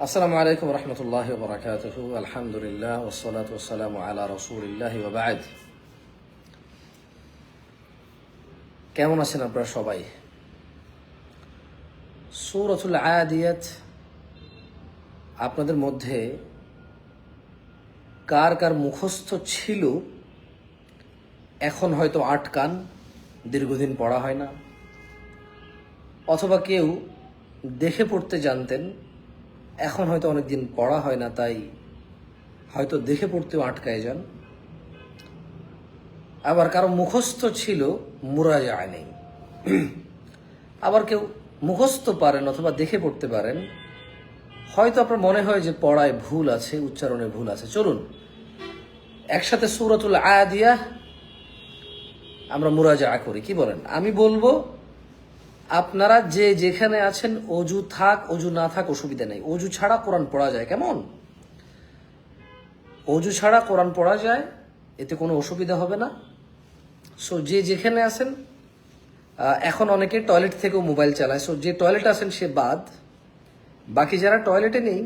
আসসালামু আলাইকুম রহমতুল্লাহি ওয়া বারাকাতুহু। আলহামদুলিল্লাহ ওয়াসসালাতু ওয়াসসালামু আলা রাসূলিল্লাহি ওয়া বা'দ। কেমন আছেন আপনারা সবাই? সূরাতুল আদিয়াত আপনাদের মধ্যে কার কার মুখস্থ ছিল? এখন হয়তো আটকান, দীর্ঘদিন পড়া হয় না, অথবা কেউ দেখে পড়তে জানতেন, এখন হয়তো অনেকদিন পড়া হয় না, তাই হয়তো দেখে পড়তেও আটকায় যান। আবার কারো মুখস্থ ছিল, মুরাজায় নেই। আবার কেউ মুখস্থ পারেন অথবা দেখে পড়তে পারেন, হয়তো আপনার মনে হয় যে পড়ায় ভুল আছে, উচ্চারণে ভুল আছে। চলুন একসাথে সূরাতুল আদিয়াহ আমরা মুরাজা করি, কি বলেন? আমি বলবো, আপনারা যে যেখানে আছেন, অজু থাক অজু না থাক অসুবিধা নেই, অজু ছাড়া কোরআন পড়া যায়। কেমন? অজু ছাড়া কোরআন পড়া যায়, এতে কোনো অসুবিধা হবে না। সো যে যেখানে আছেন, এখন অনেকে টয়লেট থেকেও মোবাইল চালায়, সো যে টয়লেটে আছেন সে বাদ। বাকি যারা টয়লেটে নেই,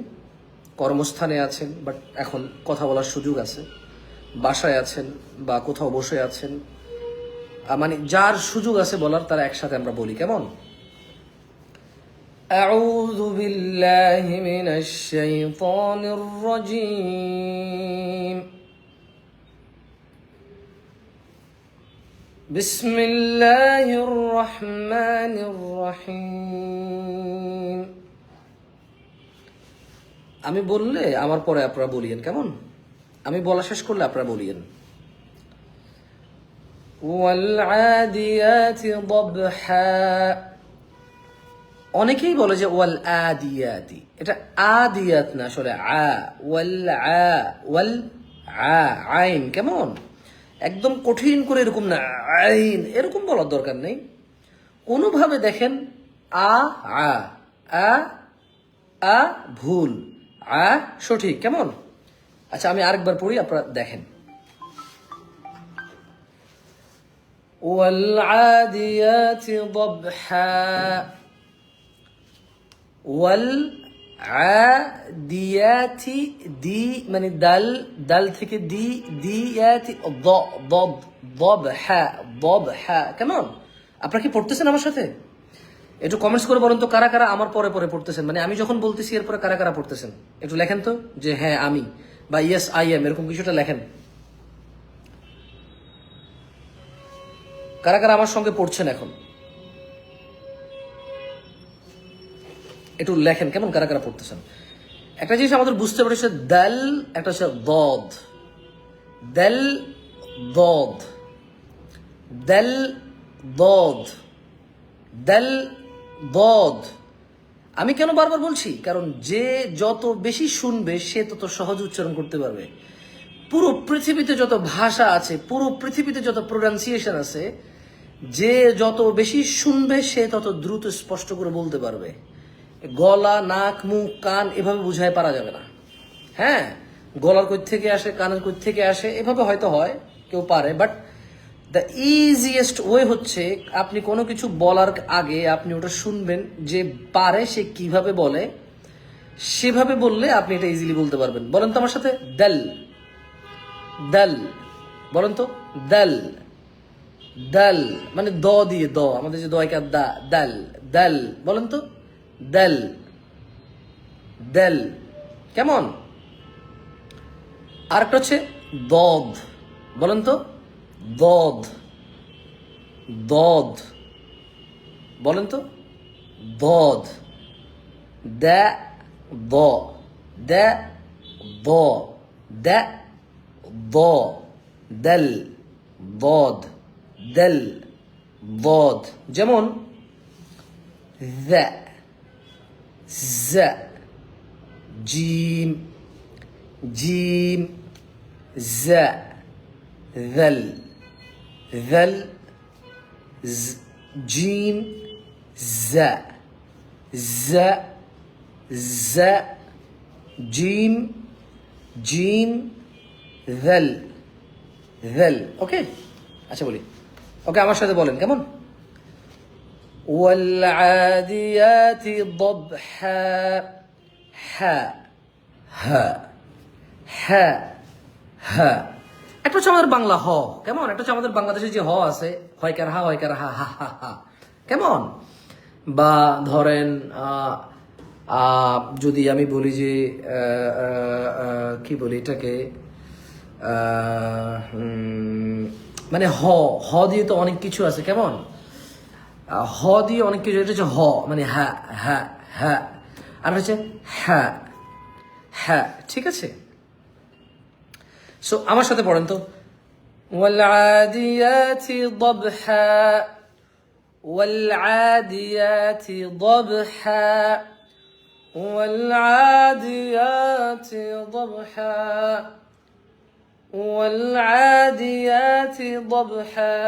কর্মস্থানে আছেন, বাট এখন কথা বলার সুযোগ আছে, বাসায় আছেন বা কোথাও বসে আছেন, মানে যার সুযোগ আছে বলার, তারা একসাথে আমরা বলি। কেমন? আউযু বিল্লাহি মিনাশ শাইতানির রাজীম। বিসমিল্লাহির রহমানির রহিম। আমি বললে আমার পরে আপনারা বলিয়েন, কেমন? আমি বলা শেষ করলে আপনারা বলিয়েন। ওয়াল আদিয়াতি দবহা। অনেকেই বলে যে ওয়াল আদিয়াতি, এটা আদিয়াত না, আসলে ওয়াল আইন। কেমন? একদম কঠিন করে এরকম না, আইন এরকম বলার দরকার নেই। কোনোভাবে দেখেন, আ আ আ আ ভুল, আ সঠিক। কেমন? আচ্ছা, আমি আরেকবার পড়ি, আপনারা দেখেন। ওয়াল আদিয়াতি দবহা ওয়াল আদিয়াতি, দি মানে দাল, দাল থেকে দি, দিয়াতি দবহা। কেমন? আপনারা কি পড়তেছেন আমার সাথে? একটু কমেন্টস করে বলেন তো, কারা কারা আমার পরে পরে পড়তেছেন, মানে আমি যখন বলতেছি এরপরে কারা কারা পড়তেছেন। একটু লেখেন তো, যে হ্যাঁ আমি, বা ইয়েস আই এম, এরকম কিছুটা লেখেন। কারা কারা আমার সঙ্গে পড়ছেন এখন একটু লেখেন, কেমন? কারা কারা পড়তেছেন? একটা জিনিস আমাদের বুঝতে পারছে, দাল, একটা হচ্ছে দদ, দাল দদ, দাল দদ, দাল দদ। আমি কেন বারবার বলছি? কারণ যে যত বেশি শুনবে সে তত সহজ উচ্চারণ করতে পারবে। পুরো পৃথিবীতে যত ভাষা আছে, পুরো পৃথিবীতে যত প্রোনাউন্সিয়েশন আছে, যে যত বেশি শুনবে সে তত দ্রুত স্পষ্ট করে বলতে পারবে। গলা, নাক, মুখ, কান এভাবে বুঝায় পারা যাবে না। হ্যাঁ, গলার কই থেকে আসে, কানের কই থেকে আসে, এভাবে হয়তো হয়, কেউ পারে, বাট দ্য ইজিয়েস্ট ওয়ে হচ্ছে, আপনি কোনো কিছু বলার আগে আপনি ওটা শুনবেন, যে পারে সে কিভাবে বলে, সেভাবে বললে আপনি এটা ইজিলি বলতে পারবেন। বলেন তো আমার সাথে, দাল, দাল। বলেন তো, দাল, দাল মানে দ দিয়ে, দ আমাদের যে দয়কা, দা, দাল, দাল। বলেন তো, দাল, দাল। কেমন? আরেকটা হচ্ছে দদ। বলেন তো, দদ, দদ। বলেন তো, দদ, দা, দ, দা, দ, দা, দ, দাল, দদ, দাল, দদ। যেমন দা, জা, জিম, জিম, জা, দাল, দাল, জিম, জা, জা, জা, জিম, জিম, দাল, দাল। ওকে, আচ্ছা বলি। ওকে, আমার সাথে বলেন, কেমন? ওয়াল আদিয়াতি দবহা হ্যাঁ হ্যাঁ হ্যাঁ হ্যাঁ। একটা হচ্ছে আমাদের বাংলা হ, কেমন? একটা হচ্ছে আমাদের বাংলাদেশে যে হ আছে, হয়কার হা হয়কার হা হা হা হা, কেমন? বা ধরেন যদি আমি বলি যে কি বলি এটাকে, মানে হ, হ দিয়ে তো অনেক কিছু আছে, কেমন? হ দিয়ে অনেক কিছু, এটা হচ্ছে হ মানে হ্যাঁ হ্যাঁ হ্যাঁ, আর হচ্ছে হ্যাঁ হ্যাঁ, ঠিক আছে? সো আমার সাথে পড়েন তো, والعاديات ضبحا والعاديات ضبحا والعاديات ضبحا والعاديات ضبحا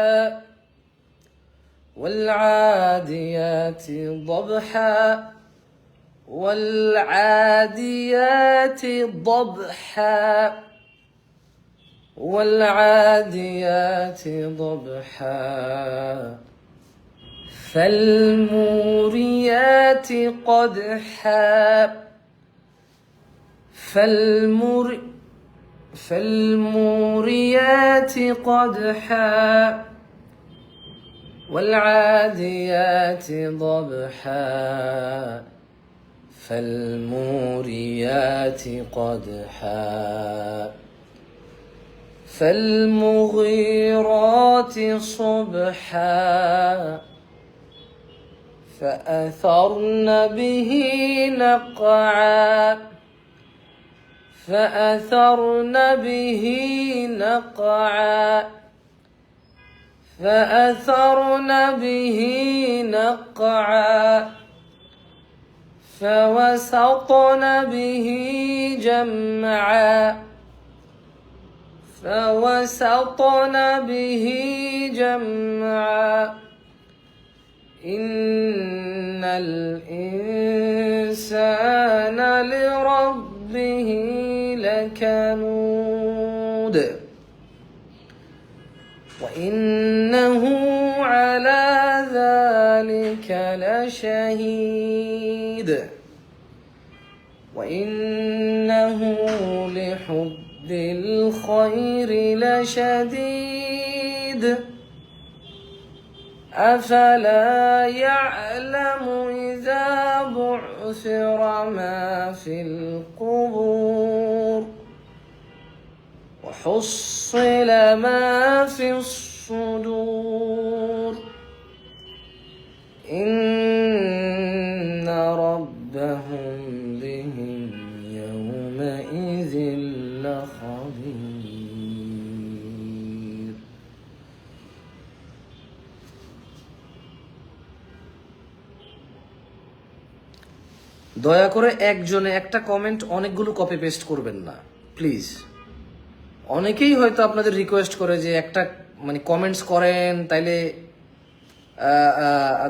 والعاديات ضبحا والعاديات ضبحا والعاديات ضبحا فالموريات قدحا فالموريات قدحا والعاديات ضبحا فالموريات قدحا فالمغيرات صبحا فأثرن به نقعا فأثرن به نقعا فأثرن به نقعا فوسطن به جمعا فوسطن به جمعا إن الإنسان لربه لكنود وإنه على ذلك لشهيد وإنه لحب الخير لشديد أفلا يعلم إذا بعثر ما في القبور وحصل ما في الصدور إن ربهم بهم يومئذ لخبير. দয়া করে একজনে একটা কমেন্ট অনেকগুলো কপি পেস্ট করবেন না প্লিজ। অনেকেই হয়তো আপনাদের রিকোয়েস্ট করে যে একটা মানে কমেন্টস করেন, তাইলে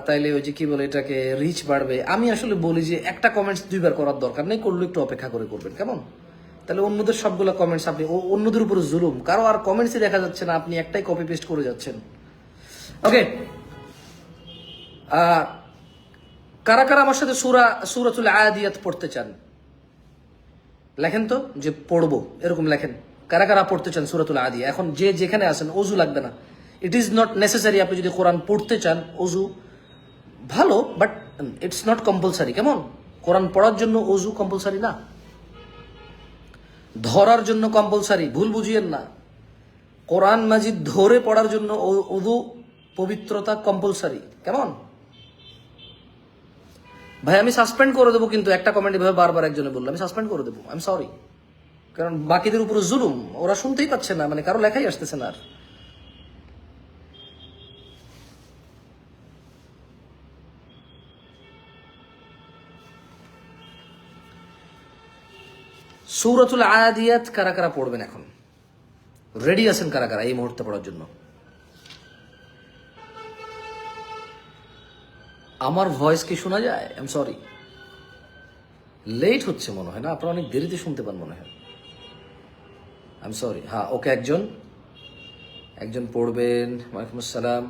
তাইলে ওই যে কি বলে এটাকে রিচ বাড়বে। আমি আসলে বলি যে একটা কমেন্টস দুইবার করার দরকার নেই, করলে একটু অপেক্ষা করে করবেন, কেমন? তাহলে অন্যদের সবগুলো কমেন্টস আপনি অন্যদের উপরে জুলুম, কারো আর কমেন্টসই দেখা যাচ্ছে না, আপনি একটাই কপি পেস্ট করে যাচ্ছেন। ওকে, কারা কারা আমার সাথে সূরাতুল আদিয়াত পড়তে চান লেখেন তো, যে পড়বো এরকম লেখেন। কারা কারা পড়তে চান সূরাতুল আদিয়া? এখন যে যেখানে আছেন, অজু লাগবে না, ইট ইজ নট নেসেসারি। আপনি যদি কোরআন পড়তে চান, অজু ভালো, বাট ইটস নট কম্পালসারি, কেমন? কোরআন পড়ার জন্য অজু কম্পালসারি না, ধরার জন্য কম্পালসারি, ভুল বুঝিয়েন না। কোরআন মাজিদ ধরে পড়ার জন্য অজু পবিত্রতা কম্পালসারি, কেমন? ভাই আমি সাসপেন্ড করে দেবো, কিন্তু একটা কমেন্ট এভাবে বারবার একজনে বললো, আমি সাসপেন্ড করে দেবো, আই এম সরি। কারণ বাকিদের উপরে জুলুম, ওরা শুনতেই পাচ্ছে না, মানে কারো লেখাই আসতেছে না আর। সূরাতুল আদিয়াত কারা কারা পড়বেন এখন? রেডি আছেন কারা কারা এই মুহূর্তে পড়ার জন্য? আমার ভয়েস কি শোনা যায়? আই এম সরি, লেট হচ্ছে মনে হয় না, আপনারা অনেক দেরিতে শুনতে পান মনে হয়। I am sorry. হ্যাঁ, ওকে, একজন একজন পড়বেন। ওয়ালাইকুম আসসালাম।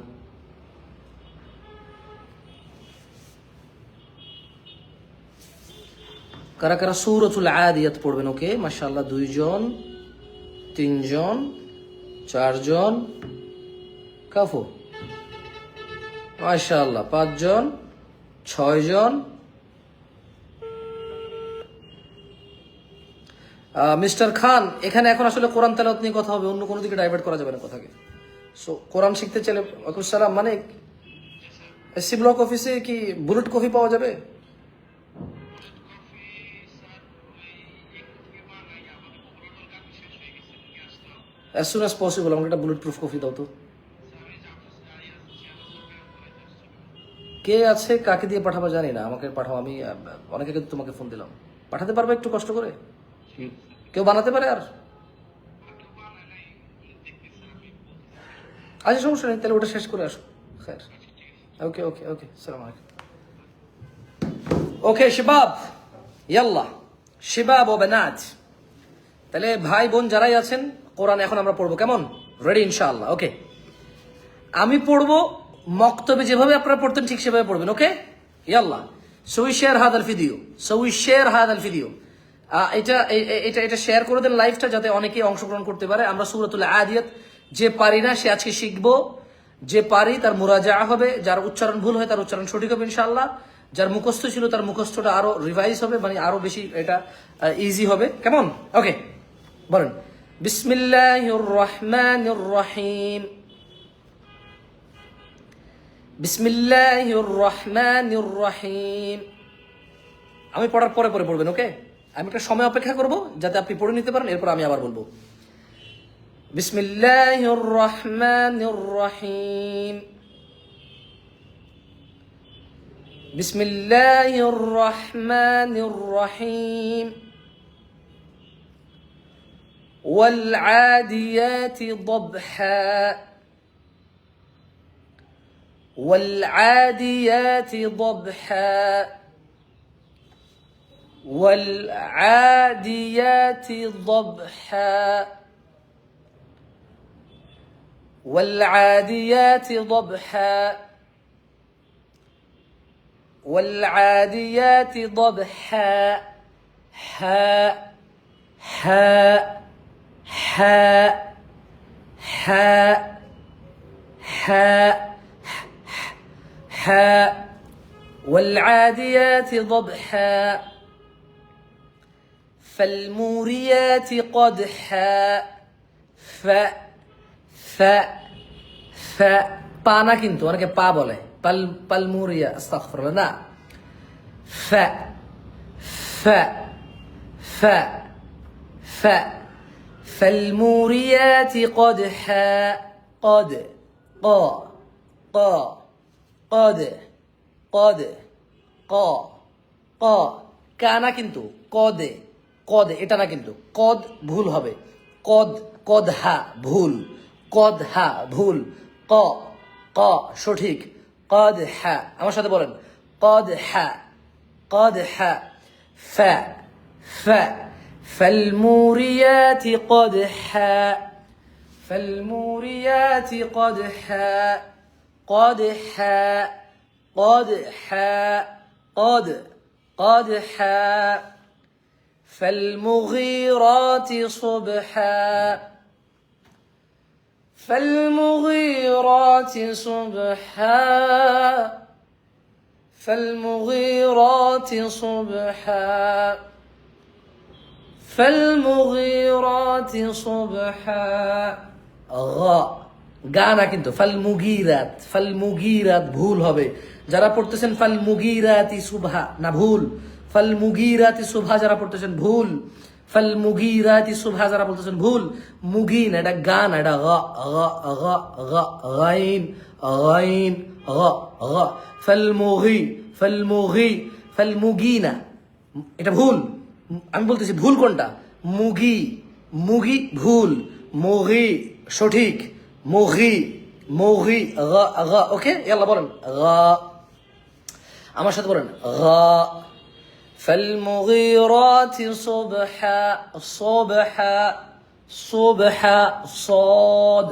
কারা কারা সূরাতুল আদিয়াত পড়বেন? ওকে, মাশাআল্লাহ, 2 জন, 3 জন, 4 জন, কাফু, মাশাআল্লাহ, 5 জন, 6 জন। মিস্টার খান, এখানে এখন আসলে কোরআন তেলাওয়াত নিয়ে কথা হবে, অন্য কোনো দিকে ডাইভার্ট করা যাবে না কথাকে। সো কোরআন শিখতে চাইলে, ওয়ালাইকুম সালাম, মানে এসসি ব্লক অফিসে কি বুলেট কফি পাওয়া যাবে? অ্যাজ সুন অ্যাজ পসিবল আমাকে একটা বুলেট প্রুফ কফি দাও তো। কে আছে, কাকে দিয়ে পাঠাবো জানি না, আমাকে পাঠাও, আমি অনেকে কিন্তু তোমাকে ফোন দিলাম, পাঠাতে পারবে একটু কষ্ট করে? কেউ বানাতে পারে? আর আচ্ছা, সমস্যা নেই, তাহলে ওটা শেষ করে আসো। খैर, ওকে ওকে ওকে, সালাম আলাইকুম। ওকে শিবাব, ইয়াল্লা, শিবাব ও বেনাজ। তাহলে ভাই বোন যারাই আছেন, কোরআন এখন আমরা পড়বো, কেমন? রেডি ইনশাআল্লাহ? ওকে, আমি পড়বো মক্তবে যেভাবে আপনারা পড়তেন ঠিক সেভাবে পড়বেন। ওকে, ইয়াল্লাহ। সো উই শেয়ার হাদাল ভিডিও, সো উই শেয়ার হাদাল ভিডিও। এটা এটা এটা শেয়ার করে দেন লাইভটা, যাতে অনেকেই অংশগ্রহণ করতে পারে। আমরা সূরাতুল আদিয়াত, যে পারি না সে আজকে শিখবো, যে পারি তার মুরাজা হবে, যার উচ্চারণ ভুল হয় তার উচ্চারণ সঠিক হবে ইনশাআল্লাহ, যার মুখস্থ ছিল তার মুখস্থটা আরো রিভাইজ হবে, মানে আরো বেশি এটা ইজি হবে, কেমন? ওকে, বলেন বিসমিল্লাহির রহমানির রহিম, বিসমিল্লাহির রহমানির রহিম। আমি পড়ার পরে পরে পড়বেন। ওকে, আমি একটা সময় অপেক্ষা করব যাতে আপনি পড়ে নিতে পারেন, এরপর আমি আবার বলবো। বিসমিল্লাহির রহমানির রহিম, বিসমিল্লাহির রহমানির রহিম। والعاديات ضبحا والعاديات ضبحا والعاديات ضبحا والعاديات ضبحا والعاديات ضبحا حاء حاء حاء حاء حاء حاء والعاديات ضبحا فالموريات قدحا ف ف ف পা না কিন্তু অনেকে পা বলে, পালমুরিয়া, আস্তাগফিরুল্লাহ, না, ফ ফ ফ ف فالموريات قدحا قد قا قا قد قد قا قا কানা কিন্তু কদে কদে, এটা না কিন্তু, কদ ভুল হবে, কদ কদহা ভুল, কদহা ভুল, ক ক সঠিক, কদহা। আমার সাথে বলেন কদহা কদহা। ফ ফ فالموريات قدحا فالموريات قدحا قدحا قدحا قد قدحا فالمغيرات صبحا فالمغيرات صبحا فالمغيرات صبحا فالمغيرات صبحا غا গানা কিন্তু ফালমুগিরাত, ফালমুগিরাত ভুল হবে, যারা পড়তেছেন ফালমুগিরাতি সুবহা, না ভুল, ফালমুগিরাতি সুবহা যারা পড়তেছেন ভুল, ফালমুগিরাতি সুবহা যারা বলতেছেন ভুল, মুগিন এটা গান, এটা গা গা গা গা গাইন গাইন গা গা, ফালমুগি ফালমুগি ফালমুগিনা, এটা ভুল, আমি বলতেছি ভুল কোনটা, মুগি মুগি ভুল, মুগি সঠিক, মুগি মুগি গা গা। ওকে, ইয়াল্লাহ বলেন গা, আমার সাথে বলেন গা। فالمغيرات صبحا صبحا صبحا صاد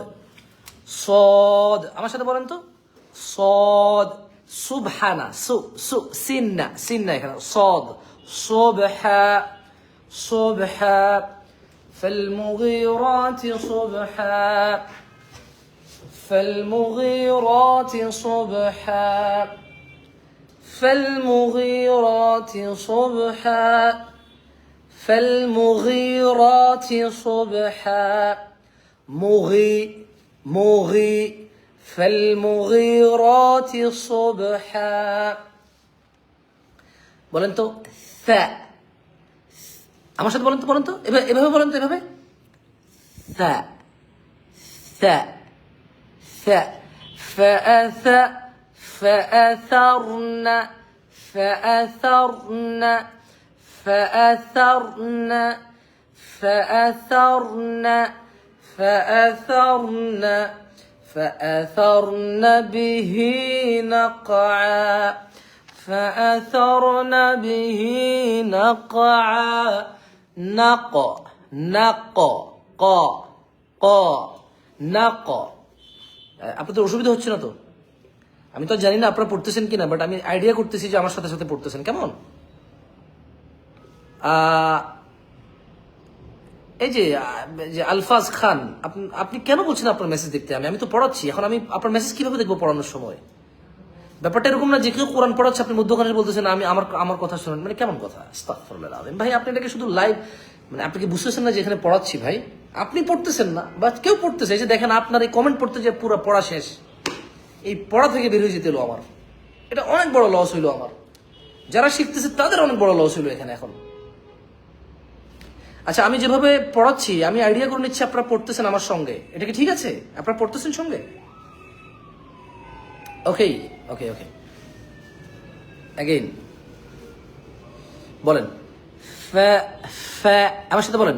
صاد, আমার সাথে বলেন তো صاد সুবহানা, সু সু সিন্না সিন্না, এখানে صاد صبحا صبحا فالمغيرات صبحا فالمغيرات صبحا فالمغيرات صبحا فالمغيرات صبحا مغي فالمغيرات صبحا বলেন তো থা আমার সাথে বলেন তো এভাবে বলেন তো এভাবে থা থা থা فأثرن فأثرن فأثرن فأثرن فأثرن فأثرن به نقعا فأثرن به نقعا نق نق ق ق نق আপনাদের অসুবিধা হচ্ছে না তো? আমি তো জানি না আপনারা পড়তেছেন কিনা, বাট আমি আইডিয়া করতেছি যে আমার সাথে সাথে পড়তেছেন। কেমন এই যে আলফাজ খান, আপনি কেন বলছেন আপনার মেসেজ দেখতে? আমি তো পড়াচ্ছি এখন, আমি আপনার মেসেজ কিভাবে দেখবো পড়ানোর সময়? ব্যাপারটা এরকম না যে কেউ কোরআন পড়াচ্ছে আপনি মধ্যখানে বলতেছেন আমি আমার কথা শুনেন, মানে কেমন কথা? আস্তাগফিরুল্লাহ আযীম। ভাই আপনি এটাকে শুধু লাইভ, মানে আপনি কি বুঝতেছেন না যে এখানে পড়াচ্ছি? ভাই আপনি পড়তেছেন না বা কেউ পড়তেছে, এই যে দেখেন আপনার এই কমেন্ট পড়তে যে পুরো পড়া শেষ, এই পড়া থেকে বের হয়ে যেতে এলো আমার, এটা অনেক বড় লস হইলো আমার। যারা শিখতেছে তাদের অনেক বড় লস হইলো এখানে এখন। আচ্ছা আমি যেভাবে পড়াচ্ছি আমি আইডিয়া করে নিচ্ছি আপনারা পড়তেছেন আমার সঙ্গে, এটা কি ঠিক আছে? আপনারা পড়তেছেন সঙ্গে? ওকে ওকে ওকে অ্যাগেইন বলেন আমার সাথে বলেন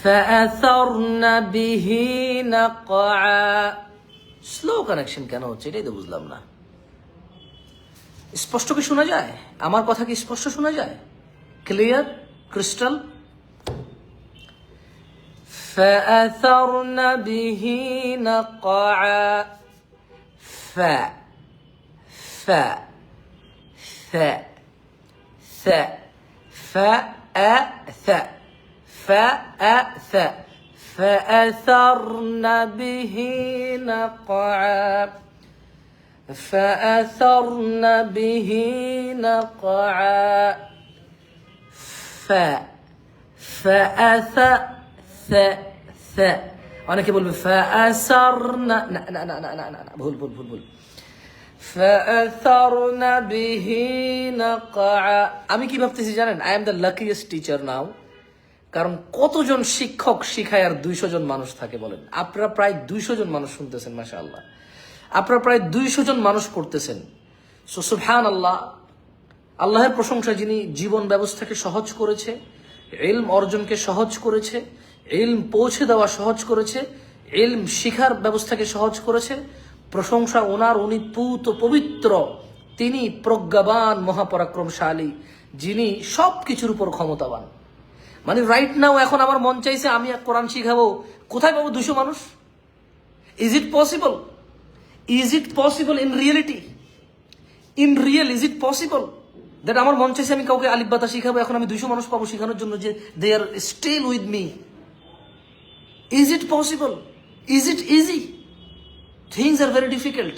فأثرن به نقعا। স্লো কানেকশন কেন হচ্ছে এটাই তো বুঝলাম না। স্পষ্ট কি শোনা যায়? আমার কথা কি স্পষ্ট শোনা যায়? Clear crystal? فأثرن به نقعا ف ف ث ث فأث فأث فأثرن به نقعا فأثرن به نقعا فأث ث ث অনেকে বলবে فأثرن না না না না না না ভুল ভুল ভুল ভুল فأثرن به نقعا। আমি কি ভাবতেছি জানেন? I am the luckiest teacher now. কারণ কতজন শিক্ষক শিখায় আর 200 জন মানুষ থাকে বলেন? আপনারা প্রায় 200 জন মানুষ শুনতেছেন, মাশাআল্লাহ। আপনারা প্রায় 200 জন মানুষ পড়তেছেন। সো সুবহানাল্লাহ, আল্লাহের প্রশংসা যিনি জীবন ব্যবস্থাকে সহজ করেছে, ইলম অর্জনকে সহজ করেছে, ইলম পৌঁছে দেওয়া সহজ করেছে, ইলম শিখার ব্যবস্থাকে সহজ করেছে। প্রশংসা ওনার, উনি পূত পবিত্র, তিনি প্রজ্ঞাবান মহাপরাক্রমশালী, যিনি সব কিছুর উপর ক্ষমতাবান। মানে রাইট নাও এখন আমার মন চাইছে আমি কোরআন শিখাবো, কোথায় পাবো 200 মানুষ? Is it possible? Is it possible in reality? In real is it possible that আমার মন চাইছে আমি কাউকে আলিফ বাতা শিখাবো, এখন আমি 200 মানুষ পাবো শেখানোর জন্য, যে they are still with me? Is it possible? Is it easy? Things are very difficult.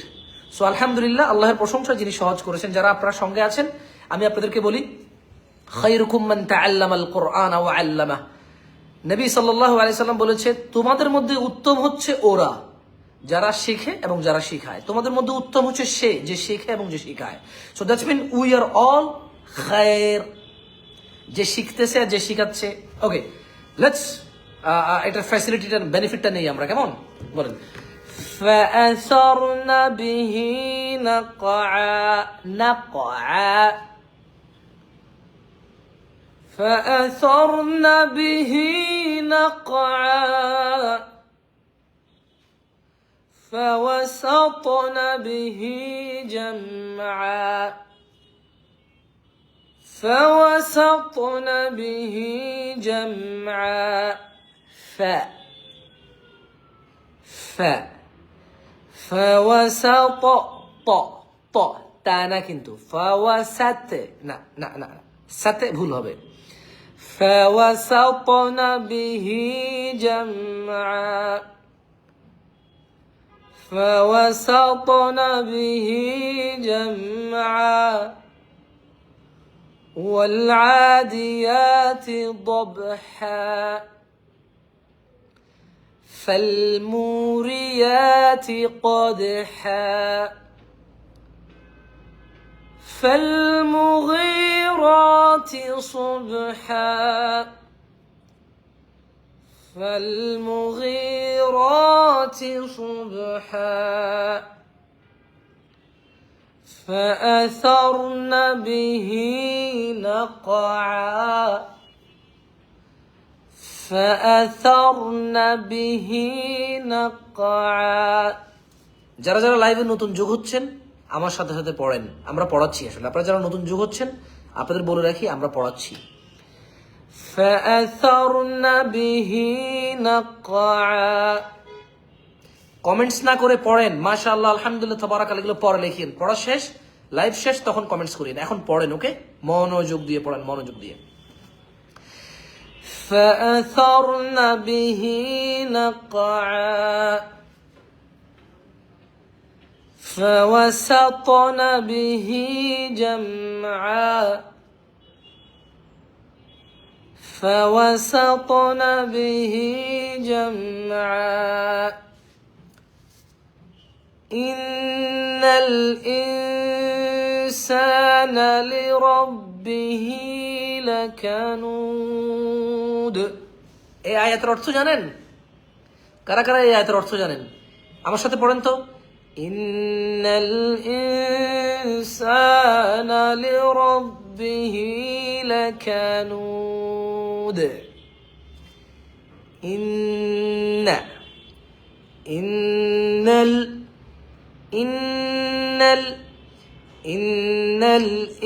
So আলহামদুলিল্লাহ, আল্লাহর প্রশংসা যিনি সহজ করেছেন। যারা আপনার সঙ্গে আছেন আমি আপনাদেরকে বলি, খায়রুকুম মান তাআল্লামাল কুরআন ওয়া আল্লামাহ। নবী সাল্লাল্লাহু আলাইহি সাল্লাম বলেছে, তোমাদের মধ্যে উত্তম হচ্ছে ওরা যারা শিখে এবং যারা শিখায়। তোমাদের মধ্যে উত্তম হচ্ছে সে যে শিখে এবং যে শিখায়। So that's mean we are all খায়র, যে শিখতেছে আর যে শিখাচ্ছে। ওকে, লেটস এটার ফ্যাসিলিটিটার বেনিফিটটা নেই আমরা, কেমন বলেন? فأثرن به نقعا نقعا فأثرن به نقعا فوسطن به جمعا فوسطن به جمعا فوسط ط না কিন্তু ফাওয়াসাতে না না না সাতে ভুল হবে ফাওয়াসাতনা বিহি জামআ ফাওয়াসাতনা বিহি জামআ والعاديات ضبحا فالموريات قدحا فالمغيرات صبحا فالمغيرات صبحا فأثرن به نقعا فأثرن به نقعا যারা যারা লাইভে নতুন যোগ হচ্ছেন আমার সাথে সাথে পড়েন, আমরা পড়াচ্ছি আসলে। আপনারা যারা নতুন যোগ হচ্ছেন আপনাদের বলে রাখি আমরা পড়াচ্ছি। فأثرن به نقعا কমেন্টস না করে পড়েন। মাশাআল্লাহ আলহামদুলিল্লাহ তাবারাকাল্লাহ এগুলো পড়ে লিখেন। পড়া শেষ, লাইভ শেষ, তখন কমেন্টস করেন। এখন পড়েন, ওকে? মনোযোগ দিয়ে পড়েন, মনোযোগ দিয়ে। فأثرن به نقعا فوسطن به جمعا فوسطن به جمعا إن الإنسان لربه لكنود। এই আয়াতের অর্থ জানেন? কারা কারা এই আয়াতের অর্থ জানেন? আমার সাথে পড়েন তো। ইন্নাল ইনসানা লিরাব্বিহি লাকানুদ। ইন্নাল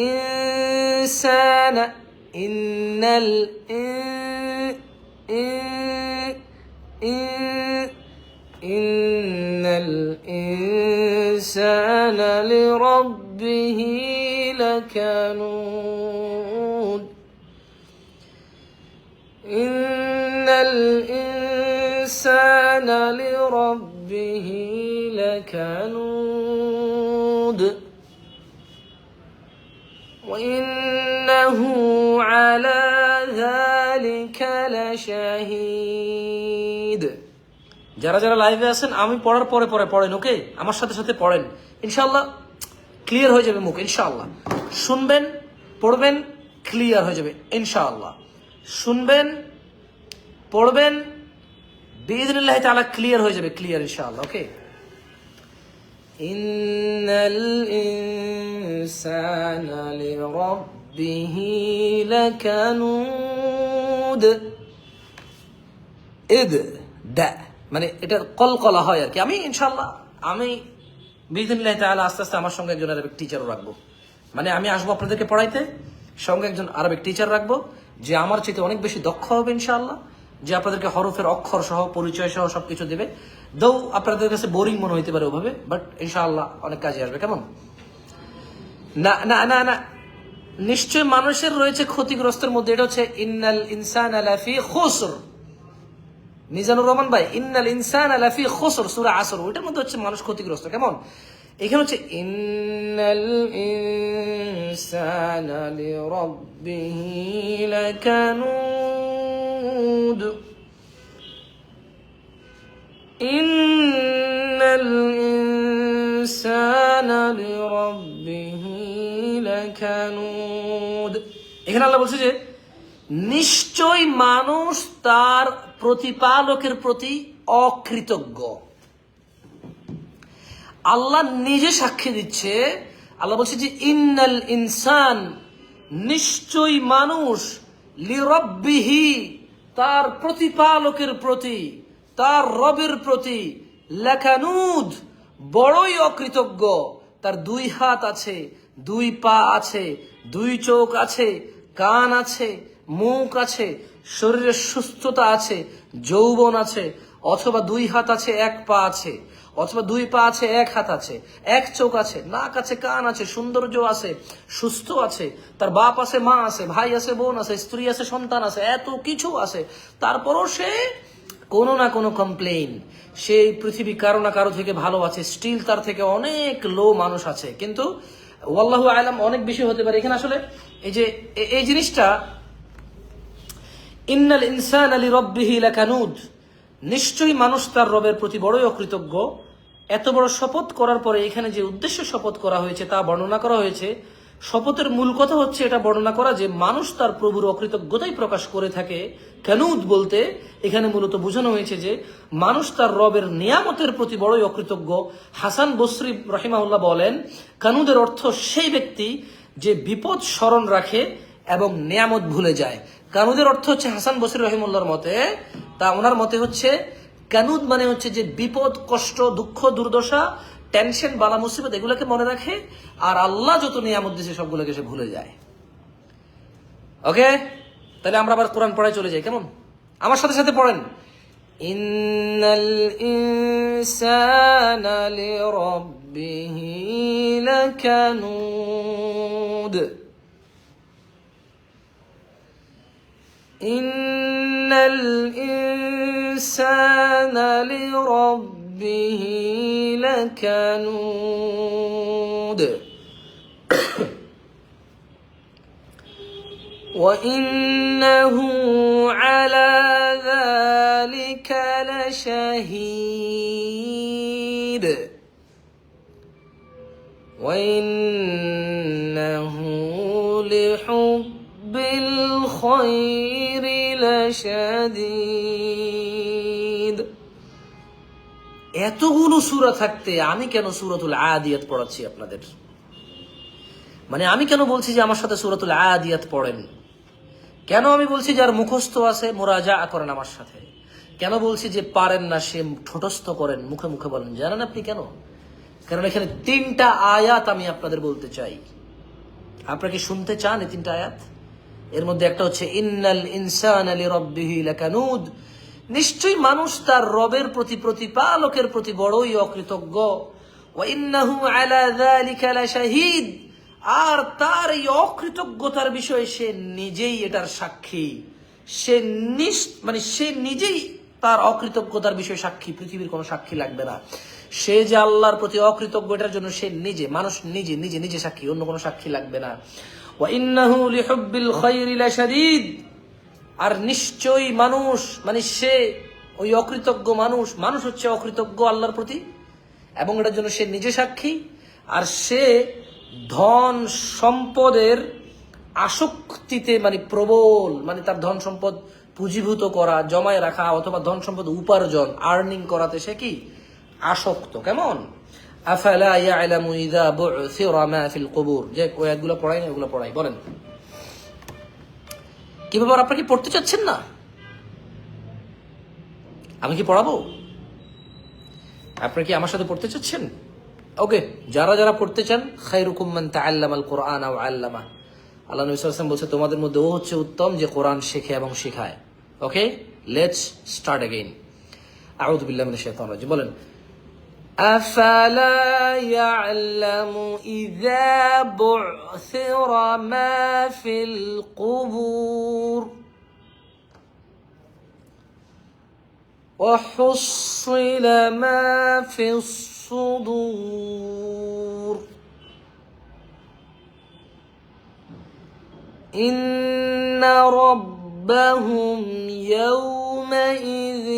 ইনসানা إن الإنسان لربه لكنود إن الإنسان لربه لكنود وإنه على ذلك لشهيد। যারা যারা লাইভে আছেন আমি পড়ার পরে পরে পড়েন, ওকে? আমার সাথে সাথে পড়েন, ইনশাআল্লাহ ক্লিয়ার হয়ে যাবে মুখ, ইনশাআল্লাহ। শুনবেন, পড়বেন, ক্লিয়ার হয়ে যাবে ইনশাআল্লাহ। শুনবেন, পড়বেন, বিইذنিল্লাহি তাআলা ক্লিয়ার হয়ে যাবে, ক্লিয়ার ইনশাআল্লাহ, ওকে? ইন্নাল ইনসানা লিরাব্বিহি লাকানুদ। দা মানে এটা কলকলা হয় আর কি। আমি ইনশাআল্লাহ আমি বিইذنিল্লাহি তাআলা আস্তে আস্তে আমার সঙ্গে একজন আরবিক টিচারও রাখবো। মানে আমি আসবো আপনাদেরকে পড়াইতে, সঙ্গে একজন আরবিক টিচার রাখবো যে আমার চাইতে অনেক বেশি দক্ষ হবে ইনশাআল্লাহ, যে আপনাদেরকে হরফের অক্ষর সহ পরিচয় সহ সবকিছু দেবে। দৌ আপনাদের কাছে বোরিং মনে হইতে পারে ওভাবে, বাট ইনশাআল্লাহ অনেক কাজে আসবে। কেমন? না না না না, নিশ্চয় মানুষের রয়েছে ক্ষতিগ্রস্তের মধ্যে। এটা হচ্ছে ইন্নাল ইনসানা লাফি খুসর। মিজানুর রহমান ভাই, ইন্নাল ইনসানা লাফি খুসর সূরা আসর, ওইটার মধ্যে হচ্ছে মানুষ ক্ষতিগ্রস্ত। কেমন? এখানে হচ্ছে ইন্নাল ইনসানা লিরাব্বিহি লাকানুদ। ইন্নাল ইনসানা লিরাব্বিহি লাকানুদ। এখানে আল্লাহ বলছে যে নিশ্চয় মানুষ তার প্রতিপালকের প্রতি অকৃতজ্ঞ। আল্লাহ নিজে সাক্ষী দিচ্ছে। আল্লাহ বলছে যে ইন্নাল ইনসান, নিশ্চয় মানুষ, লিরাব্বিহি, তার প্রতিপালকের প্রতি, তার রবের প্রতি, লাকানুদ, বড়ই অকৃতজ্ঞ। তার দুই হাত আছে, দুই পা আছে, দুই চোখ আছে, কান আছে, মুখ আছে, শরীরের সুস্থতা আছে, যৌবন আছে, অথবা দুই হাত আছে, এক পা আছে, অথবা 2 পা আছে, 1 হাত আছে, 1 চোখ আছে, নাক আছে, কান আছে, সৌন্দর্য আছে, সুস্থ আছে, তার বাপ আছে, মা আছে, ভাই আছে, বোন আছে, স্ত্রী আছে, সন্তান আছে, এত কিছু আছে, তারপরও সে কোনো না কোনো কমপ্লেইন, সেই পৃথিবী কারো না কারো থেকে ভালো আছে, স্টিল তার থেকে অনেক লো মানুষ আছে। কিন্তু ওয়াল্লাহু আলাম অনেক বেশি হতে পারে। এখানে আসলে এই যে এই জিনিসটা, ইন্নাল ইনসানা লিরাব্বিহি লাকানুদ, নিশ্চয়ই মানুষ তার রবের প্রতি বড়ই অকৃতজ্ঞ। এত বড় শপথ করার পরে এখানে যে উদ্দেশ্যে শপথ করা হয়েছে তা বর্ণনা করা হয়েছে। শপথের মূল কথা হচ্ছে এটা বর্ণনা করা যে মানুষ তার প্রভুর অকৃতজ্ঞতাই প্রকাশ করে থাকে। কানুদ বলতে এখানে মূলত বোঝানো হয়েছে যে মানুষ তার রবের নিয়ামতের প্রতি বড়ই অকৃতজ্ঞ। হাসান বসরি রহিমাহুল্লাহ বলেন, কানুদের অর্থ সেই ব্যক্তি যে বিপদ স্মরণ রাখে এবং নিয়ামত ভুলে যায়। কানুদের অর্থ হচ্ছে, হাসান বসরি রহিমুল্লাহর মতে, তা ওনার মতে হচ্ছে কানুদ মানে হচ্ছে যে বিপদ, কষ্ট, দুঃখ, দুর্দশা, টেনশন, বালা মুসিবত এগুলোকে মনে রাখে, আর আল্লাহ যত নিয়ামত দিয়েছে সবগুলোকে সে ভুলে যায়। ওকে, তাহলে আমরা আবার কোরআন পড়ায় চলে যাই, কেমন? আমার সাথে সাথে পড়েন। ইন্নাল ইনসানা লিরাব্বিহি লাকানুদ। ইন্নাল ইনসানা লিরাব্বিহি লাকানুদ وإنه على ذلك لشهيد وإنه لحب الخير لشديد। এতগুলো সূরা থাকতে আমি কেন সূরাতুল আদিয়াত পড়াচ্ছি আপনাদের? মানে আমি কেন বলছি যে আমার সাথে সূরাতুল আদিয়াত পড়েন? কেন আমি বলছি যার মুখস্থ আছে মুরাজা করেন আমার সাথে? কেন বলছি যে পারেন না সে ঠোঁটস্থ করেন, মুখে মুখে বলেন? জানেন আপনি কেন? কারণ এখানে 3টা আয়াত আমি আপনাদের বলতে চাই। আপনারা কি শুনতে চান এই 3টা আয়াত? এর মধ্যে একটা হচ্ছে ইন্নাল ইনসানা লিরাব্বিহি লাকানুদ, নিশ্চয়ই মানুষ তার রবের প্রতি, প্রতিপালকের প্রতি বড়ই অকৃতজ্ঞ। ওয়া ইন্নাহু আলা যালিকা লাশাহীদ, আর তার এই অকৃতজ্ঞতার বিষয়ে সে নিজেই এটার সাক্ষী। সে সে নিজেই তার অকৃতজ্ঞতার বিষয়ে সাক্ষী, পৃথিবীর কোনো সাক্ষী লাগবে না। সে যে আল্লাহর প্রতি অকৃতজ্ঞ এটার জন্য সে নিজে, মানুষ নিজে নিজে নিজে সাক্ষী, অন্য কোনো সাক্ষী লাগবে না। ওয়া ইন্নাহু লিহুব্বিল খায়রি লাশাদীদ, আর নিশ্চয়ই মানুষ সে ওই অকৃতজ্ঞ মানুষ হচ্ছে অকৃতজ্ঞ আল্লাহর প্রতি, এবং এটার জন্য সে নিজে সাক্ষী। আর সে ধন সম্পদের আসক্তিতে প্রবল, তার ধন সম্পদ পুঁজিভূত করা, জমায় রাখা, অথবা ধন সম্পদ উপার্জন, আর্নিং করাতে সে কি আসক্ত। কেমন? আফালা ইয়ালামু ইযা বু'সিরা মা ফিল কুবুর। যে আয়াতগুলো পড়াই না, ওগুলো পড়াই। বলেন কি ব্যাপার, আপনারা কি পড়তে চাচ্ছেন না? আমি কি পড়াবো? আপনারা কি আমার সাথে পড়তে চাচ্ছেন? ওকে, যারা যারা পড়তে চান, খায়রুকুম মান তাআল্লামাল কুরআনা ওয়া আল্লামা। আল্লাহ নবী সাল্লাল্লাহু আলাইহি ওয়াসাল্লাম বলেছে তোমাদের মধ্যে ও হচ্ছে উত্তম যে কোরআন শেখে এবং শেখায়। ওকে, লেটস স্টার্ট अगेन। আউযু বিল্লাহি মিনাশ শাইতানির রাজিম। বলেন আফালা ইয়ালামু ইযা বু'সিরা মা ফিল কুবুর وحصل ما في الصدور إن ربهم يومئذ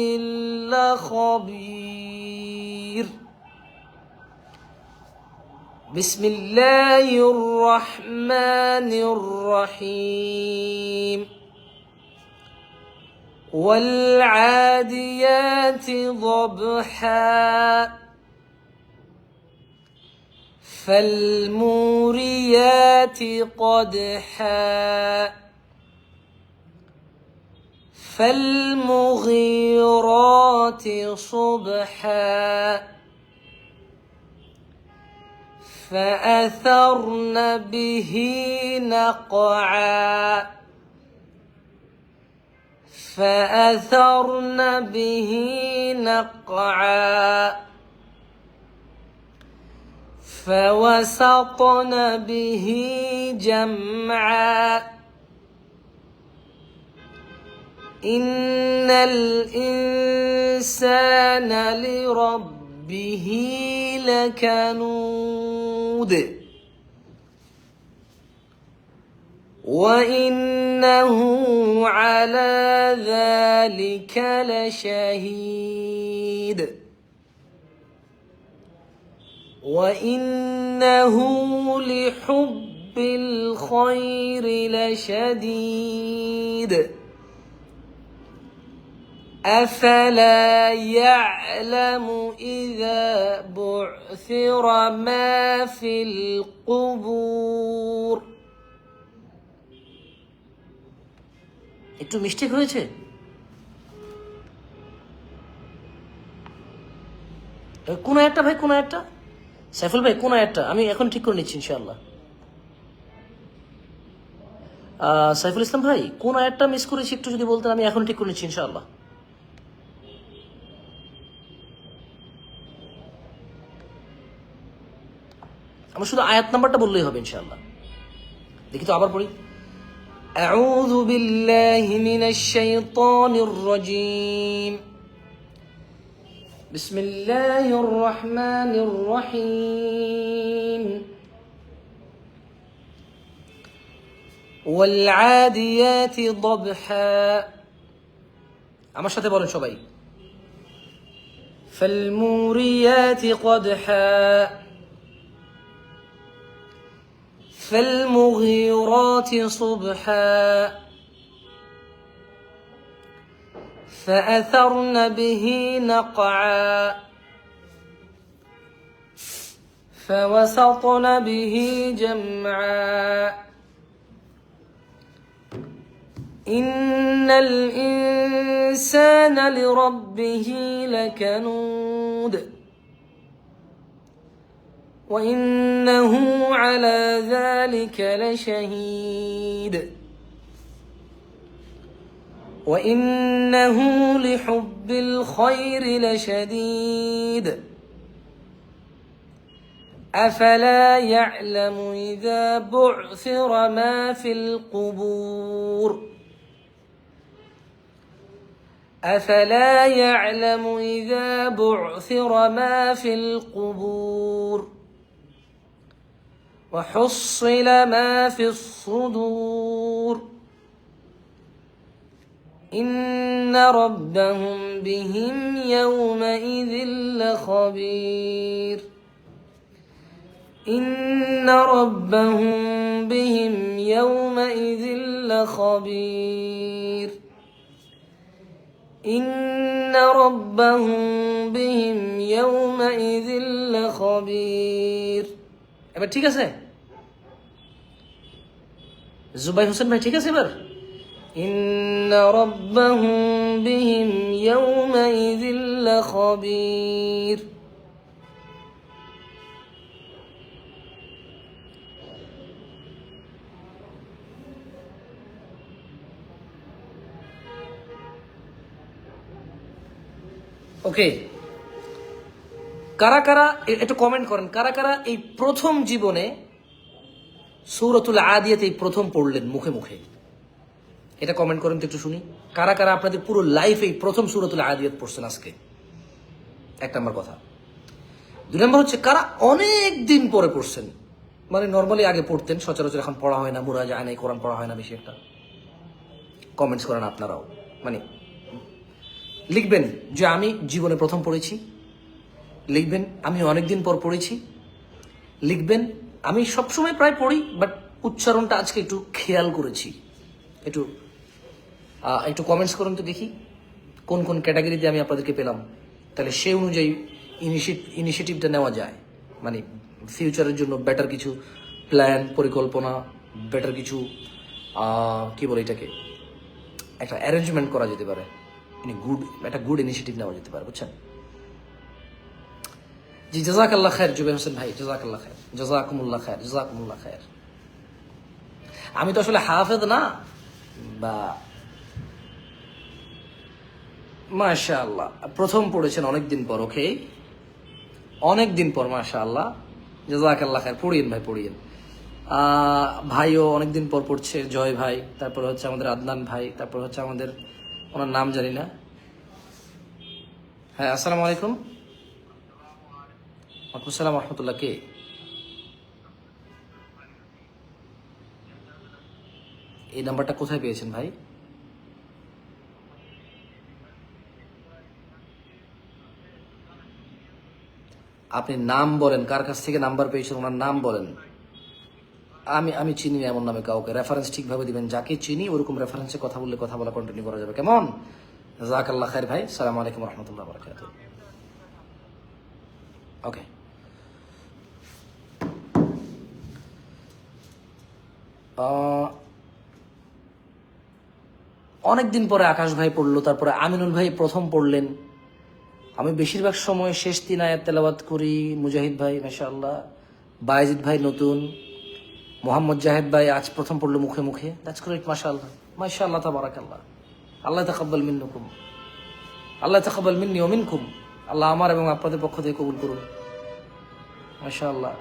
لخبير بسم الله الرحمن الرحيم والعاديات ضبحا فالموريات قدحا فالمغيرات صبحا فأثرن به نقعا فأثرن به نقعا فوسطن به جمعا إن الإنسان لربه لكنود وإنه على ذلك لشهيد وإنه لحب الخير لشديد أفلا يعلم إذا بعثر ما في القبور একটু মিস্টেক হয়েছে কোন একটা ভাই কোন একটা সাইফুল ভাই কোন একটা আমি এখন ঠিক করে নিচ্ছি ইনশাআল্লাহ সাইফুল ইসলাম ভাই কোন একটা মিস করেছি একটু যদি বলতেন আমি এখন ঠিক করে নিচ্ছি ইনশাআল্লাহ আমরা শুধু আয়াত নাম্বারটা বললেই হবে ইনশাআল্লাহ দেখি তো আবার পড়ি أعوذ بالله من الشيطان الرجيم بسم الله الرحمن الرحيم والعاديات ضبحا আমার সাথে বলেন সবাই فالموريات قدحا فالمغيرات صبحا فأثرن به نقعا فوسطن به جمعا إن الإنسان لربه لكنود وإنه على ذلك لشهيد وإنه لحب الخير لشديد أفلا يعلم إذا بعثر ما في القبور أفلا يعلم إذا بعثر ما في القبور وحصل ما في الصدور إن ربهم بهم يومئذ لخبير إن ربهم بهم يومئذ لخبير إن ربهم بهم يومئذ لخبير এবার ঠিক আছে জুবাই হোসেন ভাই ঠিক আছে এবার إن ربهم بهم يومئذ لخبير ওকে কারা কারা একটু কমেন্ট করেন কারা কারা এই প্রথম জীবনে সূরাতুল আদিয়াত এই প্রথম পড়লেন মুখে মুখে এটা কমেন্ট করেন তো একটু শুনি কারা কারা আপনাদের পুরো লাইফে এই প্রথম সূরাতুল আদিয়াত পড়ছেন আজকে এক নাম্বার কথা দুই নাম্বার হচ্ছে কারা অনেক দিন পরে পড়ছেন মানে নরমালি আগে পড়তেন সচরাচর এখন পড়া হয় না মুরাজা হয় না কোরআন পড়া হয় না বেশি একটা কমেন্টস করেন আপনারাও মানে লিখবেন যে আমি জীবনে প্রথম পড়েছি লিখবেন আমি অনেকদিন পর পড়েছি লিখবেন আমি সবসময় প্রায় পড়ি বাট উচ্চারণটা আজকে একটু খেয়াল করেছি একটু একটু কমেন্টস করুন তো দেখি কোন কোন ক্যাটাগরিতে আমি আপনাদেরকে পেলাম তাহলে সেই অনুযায়ী ইনিশিয়েটিভটা নেওয়া যায় মানে ফিউচারের জন্য বেটার কিছু প্ল্যান পরিকল্পনা বেটার কিছু কি বলে এটাকে একটা অ্যারেঞ্জমেন্ট করা যেতে পারে একটা গুড ইনিশিয়েটিভ নেওয়া যেতে পারে বুঝছেন জি জাযাকাল্লাহ খায়ের জুবাইর হোসেন ভাই জাযাকাল্লাহ খায়ের জাযাকুমুল্লাহ খায়ের জাযাকুমুল্লাহ খায়ের আমি তো আসলে হাফেজ না বা মাশাআল্লাহ প্রথম পড়েছেন অনেকদিন পর ওকে অনেকদিন পর মাশাআল্লাহ জাযাকাল্লাহ খায়ের, পড়িয়েন ভাই পড়িয়েন। ভাইও অনেকদিন পর পড়ছে, জয় ভাই, তারপর হচ্ছে আমাদের আদনান ভাই, তারপর হচ্ছে আমাদের ওনার নাম জানি না। হ্যাঁ, আসসালামু আলাইকুম। ওয়ালাইকুম আসসালাম রহমতুল্লাহ। কে? এই নাম্বারটা কোথায় পেয়েছেন ভাই? আপনি নাম বলেন, কার কাছ থেকে নাম্বার পেয়েছেন, ওনার নাম বলেন। আমি আমি চিনি না এমন নামে কাউকে। রেফারেন্স ঠিকভাবে দিবেন, যাকে চিনি ওরকম রেফারেন্সে কথা বললে কথা বলা কন্টিনিউ করা যাবে, কেমন? জাযাকাল্লাহ খায়ের ভাই। সালাম আলাইকুম রহমতুল্লাহ বারাকাতুহু। ওকে। অনেকদিন পরে আকাশ ভাই পড়লো, তারপরে আমিনুল ভাই প্রথম পড়লেন। আমি বেশিরভাগ সময় শেষ 3 আয়াত তেলাওয়াত করি। মুজাহিদ ভাই মাশাআল্লাহ, বায়েজিদ ভাই নতুন, মোহাম্মদ জাহেদ ভাই আজ প্রথম পড়লো মুখে মুখে। দ্যাটস গ্রেট, মাশাআল্লাহ মাশাআল্লাহ তাবারাকাল্লাহ। আল্লাহ তাকাব্বাল মিন্নুকুম, আল্লাহ তাকাব্বাল মিন্নি ওয়া মিনকুম। আল্লাহ আমার এবং আপনাদের পক্ষ থেকে কবুল করুন, মাশাআল্লাহ।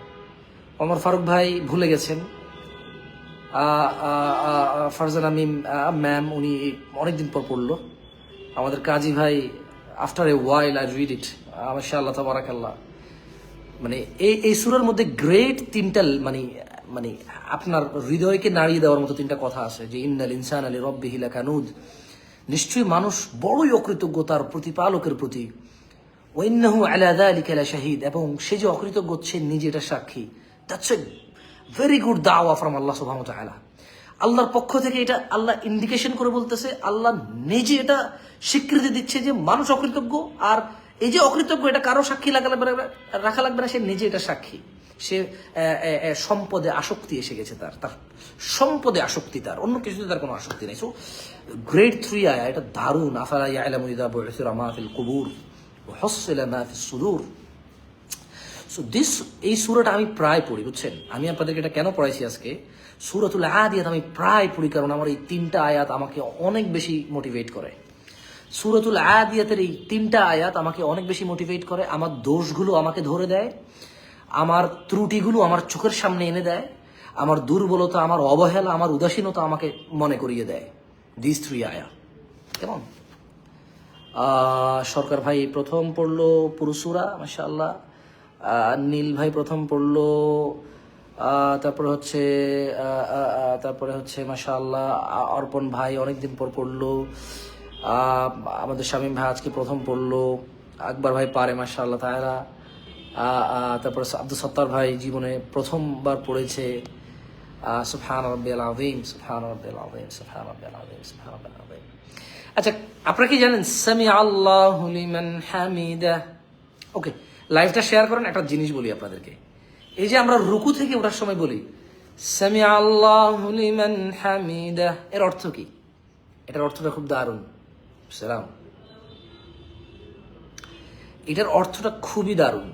ওমর ফারুক ভাই ভুলে গেছেন। ফারজানা মিম ম্যাম, উনি অনেকদিন পর পড়লো। আমাদের কাজী ভাই, after a while I read it, মাশাআল্লাহ তাবারাকাল্লাহ। মানে এই সূরার মধ্যে গ্রেট তিনটা মানে মানে আপনার হৃদয়কে নাড়িয়ে দেওয়ার মতো তিনটা কথা আছে, যে ইন্নাল ইনসানা লিরাব্বিহি লাকানুদ, নিশ্চয়ই মানুষ বড়ই অকৃতজ্ঞ তার প্রতিপালকের প্রতি। ওয়া ইন্নাহু আলা যালিকা লাশাহিদ, এবং সে যে অকৃতজ্ঞ সে নিজে এটা সাক্ষী। দ্যাটস এ ভেরি গুড দাওয়া ফ্রম আল্লাহ সুবহানাহু ওয়া তাআলা। আল্লাহর পক্ষ থেকে এটা আল্লাহ ইন্ডিকেশন করে বলতেছে, আল্লাহ নিজে এটা স্বীকৃতি দিচ্ছে যে মানুষ অকৃতজ্ঞ। আর এই যে অকৃতজ্ঞ, এটা কারো সাক্ষী রাখা লাগবে না, সে নিজে এটা সাক্ষী। সে সম্পদে আসক্তি এসে গেছে, তার তার সম্পদে আসক্তি, তার অন্য কিছুতে তার কোনো আসক্তি নেই। সো গ্রেড 3 আয়া, এটা দারুণ। আফালা ইয়ালামু ইযা বু'থিরা মা ফিল কুবুর ওয়া হুসিলা মা ফিস সুদূর। সো এই সূরাটা আমি প্রায় পড়ি, বুঝছেন? আমি আপনাদেরকে এটা কেন পড়াইছি আজকে, সূরাতুল আদিয়াত আমি প্রায় পড়ি, কারণ আমার এই 3টা আয়াত আমাকে অনেক বেশি মোটিভেট করে। সূরাতুল আদিয়াতের এই 3টা আয়াত আমাকে অনেক বেশি মোটিভেট করে। আমার দোষগুলো আমাকে ধরে দেয়, আমার ত্রুটিগুলো আমার চোখের সামনে এনে দেয়, আমার দুর্বলতা, আমার অবহেলা, আমার উদাসীনতা আমাকে মনে করিয়ে দেয়। দিস 3 আয়া, কেমন? সরকার ভাই প্রথম পড়লো পুরো সূরা, মাশাআল্লাহ। নীল ভাই প্রথম পড়লো। তারপরে হচ্ছে মাশাআল্লাহ অর্পণ ভাই অনেকদিন পর পড়লো। আমাদের শামীম ভাই আজকে প্রথম পড়লো। আকবর ভাই পারে মাশাআল্লাহ তাআলা। তারপরে আব্দুল সত্তার ভাই জীবনে প্রথমবার পড়েছে। সুবহান রাব্বিয়াল আযীম, সুবহান রাব্বিয়াল আযীম, সুবহান রাব্বিয়াল আযীম, সুবহান রাব্বিয়াল আযীম। আচ্ছা, আপনারা কি জানেন সামি আল্লাহু লিমান হামিদা? ওকে, লাইভটা শেয়ার করেন। একটা জিনিস বলি আপনাদেরকে, এই যে আমরা রুকু থেকে ওঠার সময় বলি সামি আল্লাহু লিমান হামিদা, এর অর্থ কি? এটার অর্থটা খুব দারুণ। সালাম, এটার অর্থটা খুবই দারুণ।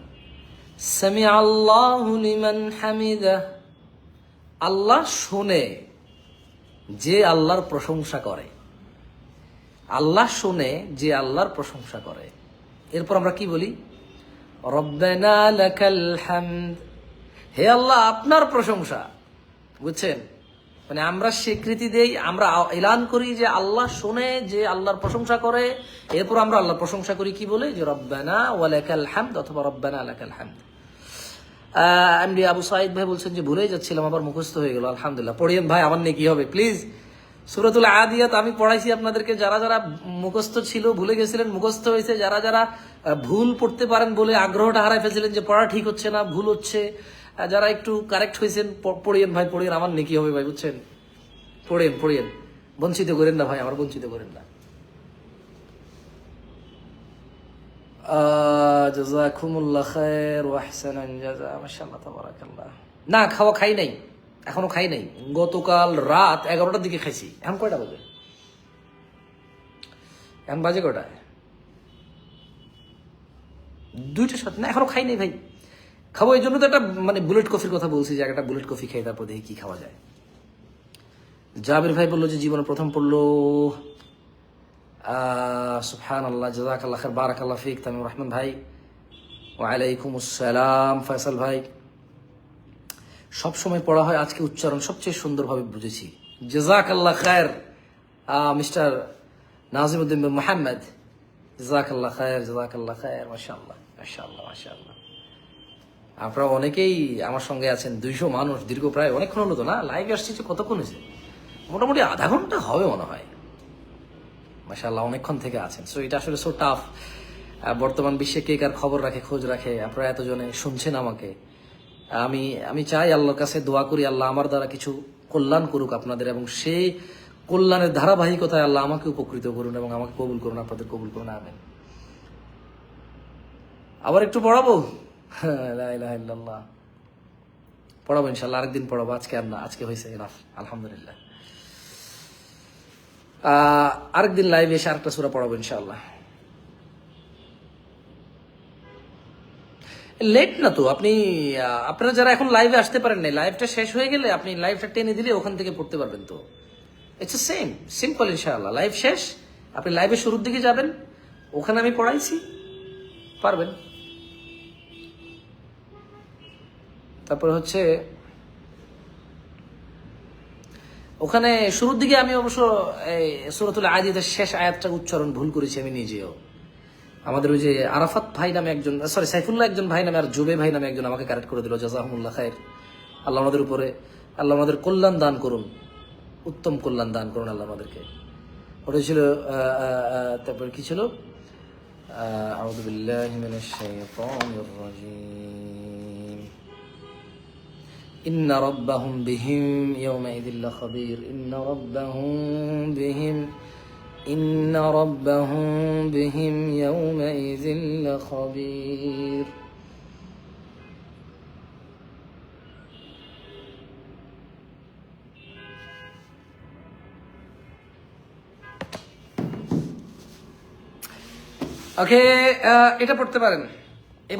সামি আল্লাহু লিমান হামিদা, আল্লাহ শোনে যে আল্লাহর প্রশংসা করে। আল্লাহ শোনে যে আল্লাহর প্রশংসা করে। এরপর আমরা কি বলি? রব্বানা লাকাল হামদ, হে আল্লাহ আপনার প্রশংসা। বুঝছেন? মানে আমরা স্বীকৃতি দেই, আমরা এলান করি যে আল্লাহ শোনে যে আল্লাহর প্রশংসা করে। এরপর আমরা আল্লাহর প্রশংসা করি কি বলে? যে রব্বানা ওয়া লাকাল হামদ অথবা রব্বানা লাকাল হামদ। এমডি আবু সাইদ ভাই বলছেন যে ভুলেই যাচ্ছিলাম, আবার মুখস্থ হয়ে গেল। আলহামদুলিল্লাহ, পড়িয়েন ভাই, আমার নেকি হবে প্লিজ। সূরাতুল আদিয়াত আমি পড়াইছি আপনাদেরকে, যারা যারা মুখস্থ ছিল ভুলে গেছিলেন মুখস্থ হয়েছে, যারা যারা ভুল পড়তে পারেন বলে আগ্রহটা হারাই ফেলছিলেন যে পড়া ঠিক হচ্ছে না, ভুল হচ্ছে, যারা একটু কারেক্ট হয়েছেন পড়িয়েন ভাই, পড়িয়েন, আমার নেকি হবে ভাই, বুঝছেন? পড়েন পড়িয়েন, বঞ্চিত করেন না ভাই, আমার বঞ্চিত করেন না। জাযাকুমুল্লাহ খায়র ওয়া আহসানান জাযা, মাশাআল্লাহ তাবারাকাল্লাহ। না, খাওয়া খাই নাই, এখনো খাই নাই। গতকাল রাত 11টার দিকে খাইছি। এখন কয়টা বাজে? এখন বাজে কয়টায়? 2টার সাথে। না, এখনো খাই নাই ভাই, খাবো। এই জন্য তো একটা মানে বুলেট কফির কথা বলছি, যে একটা বুলেট কফি খাই, তারপর দেখি কি খাওয়া যায়। জাবির ভাই বললো যে জীবনে প্রথম পড়লো। সুবহানাল্লাহ, জাযাকাল্লাহ খায়র, বারাকাল্লাহ ফিক। তামিম রহমান ভাই, ওয়া আলাইকুম আসসালাম। ফয়সাল ভাই, সব সময় পড়া হয়, আজকে উচ্চারণ সবচেয়ে সুন্দরভাবে বুঝেছি। জাযাকাল্লাহ খায়ের মিস্টার নাজিমউদ্দিন বিন মুহাম্মদ, জাযাকাল্লাহ খায়ের, মাশাআল্লাহ মাশাআল্লাহ মাশাআল্লাহ। আপনারা অনেকেই আমার সঙ্গে আছেন, 200 মানুষ, দীর্ঘ প্রায় অনেকক্ষণ হলো তো না লাইভে আসছি, কতক্ষণ হয়েছে, মোটামুটি আধা ঘন্টা হবে মনে হয়। মাশাআল্লাহ অনেকক্ষণ থেকে আছেন। সো এটা আসলে সো টাফ। বর্তমান বিশ্বে কে কার খবর রাখে, খোঁজ রাখে, আপনারা এতজনে শুনছেন আমাকে। আমি চাই আল্লাহর কাছে দোয়া করি, আল্লাহ আমার দ্বারা কিছু কল্যাণ করুক আপনাদের, এবং সেই কল্যাণের ধারাবাহিকতায় আল্লাহ আমাকে উপকৃত করুন এবং আমাকে কবুল করুন, আপনাদের কবুল করুন, আমিন। আবার একটু পড়াবো, লা ইলাহা ইল্লাল্লাহ, পড়াবো ইনশাল্লাহ, আরেকদিন পড়াবো, আজকে আর না, আজকে হয়েছে এনাফ, আলহামদুলিল্লাহ। আরেকদিন লাইভে এসে আরেকটা সূরা পড়াবো ইনশাআল্লাহ। লেট না তো, আপনারা যারা এখন লাইভে আসতে পারেন না, লাইভটা শেষ হয়ে গেলে আপনি লাইভটা টেনে দিলে ওখান থেকে পড়তে পারবেন। তো ইটস সেম সিম্পল ইনশাআল্লাহ। লাইভ শেষ, আপনি লাইভের শুরুর দিকে যাবেন, ওখানে আমি পড়াইছি, পারবেন। তারপরে হচ্ছে ওখানে শুরুর দিকে আমি অবশ্য সূরাতুল আদিয়াতের শেষ আয়াতটা উচ্চারণ ভুল করেছি আমি নিজেও। আমাদের ওই যে আরাফাত ভাই নামে একজন, সরি সাইফুল্লাহ একজন ভাই নামে আর জুবে ভাই নামে একজন আমাকে কারেক্ট করে দিল, জাযাকুমুল্লাহ খায়ের। আল্লাহ আমাদের উপরে, আল্লাহ আমাদের কল্যাণ দান করুন, উত্তম কল্যাণ দান করুন আল্লাহ আমাদেরকে। ওটা ছিল তারপরে কি ছিল, আউযু বিল্লাহি মিনাশ শাইতানির রাজীম, ইন্না রাব্বাহুম বিহিম ইয়াওমাইযিল লাখাবীর, ইন্না রাব্বাহুম বিহিম ইয়াওমাইযিল লাখাবীর। ওকে, এটা পড়তে পারেন, এই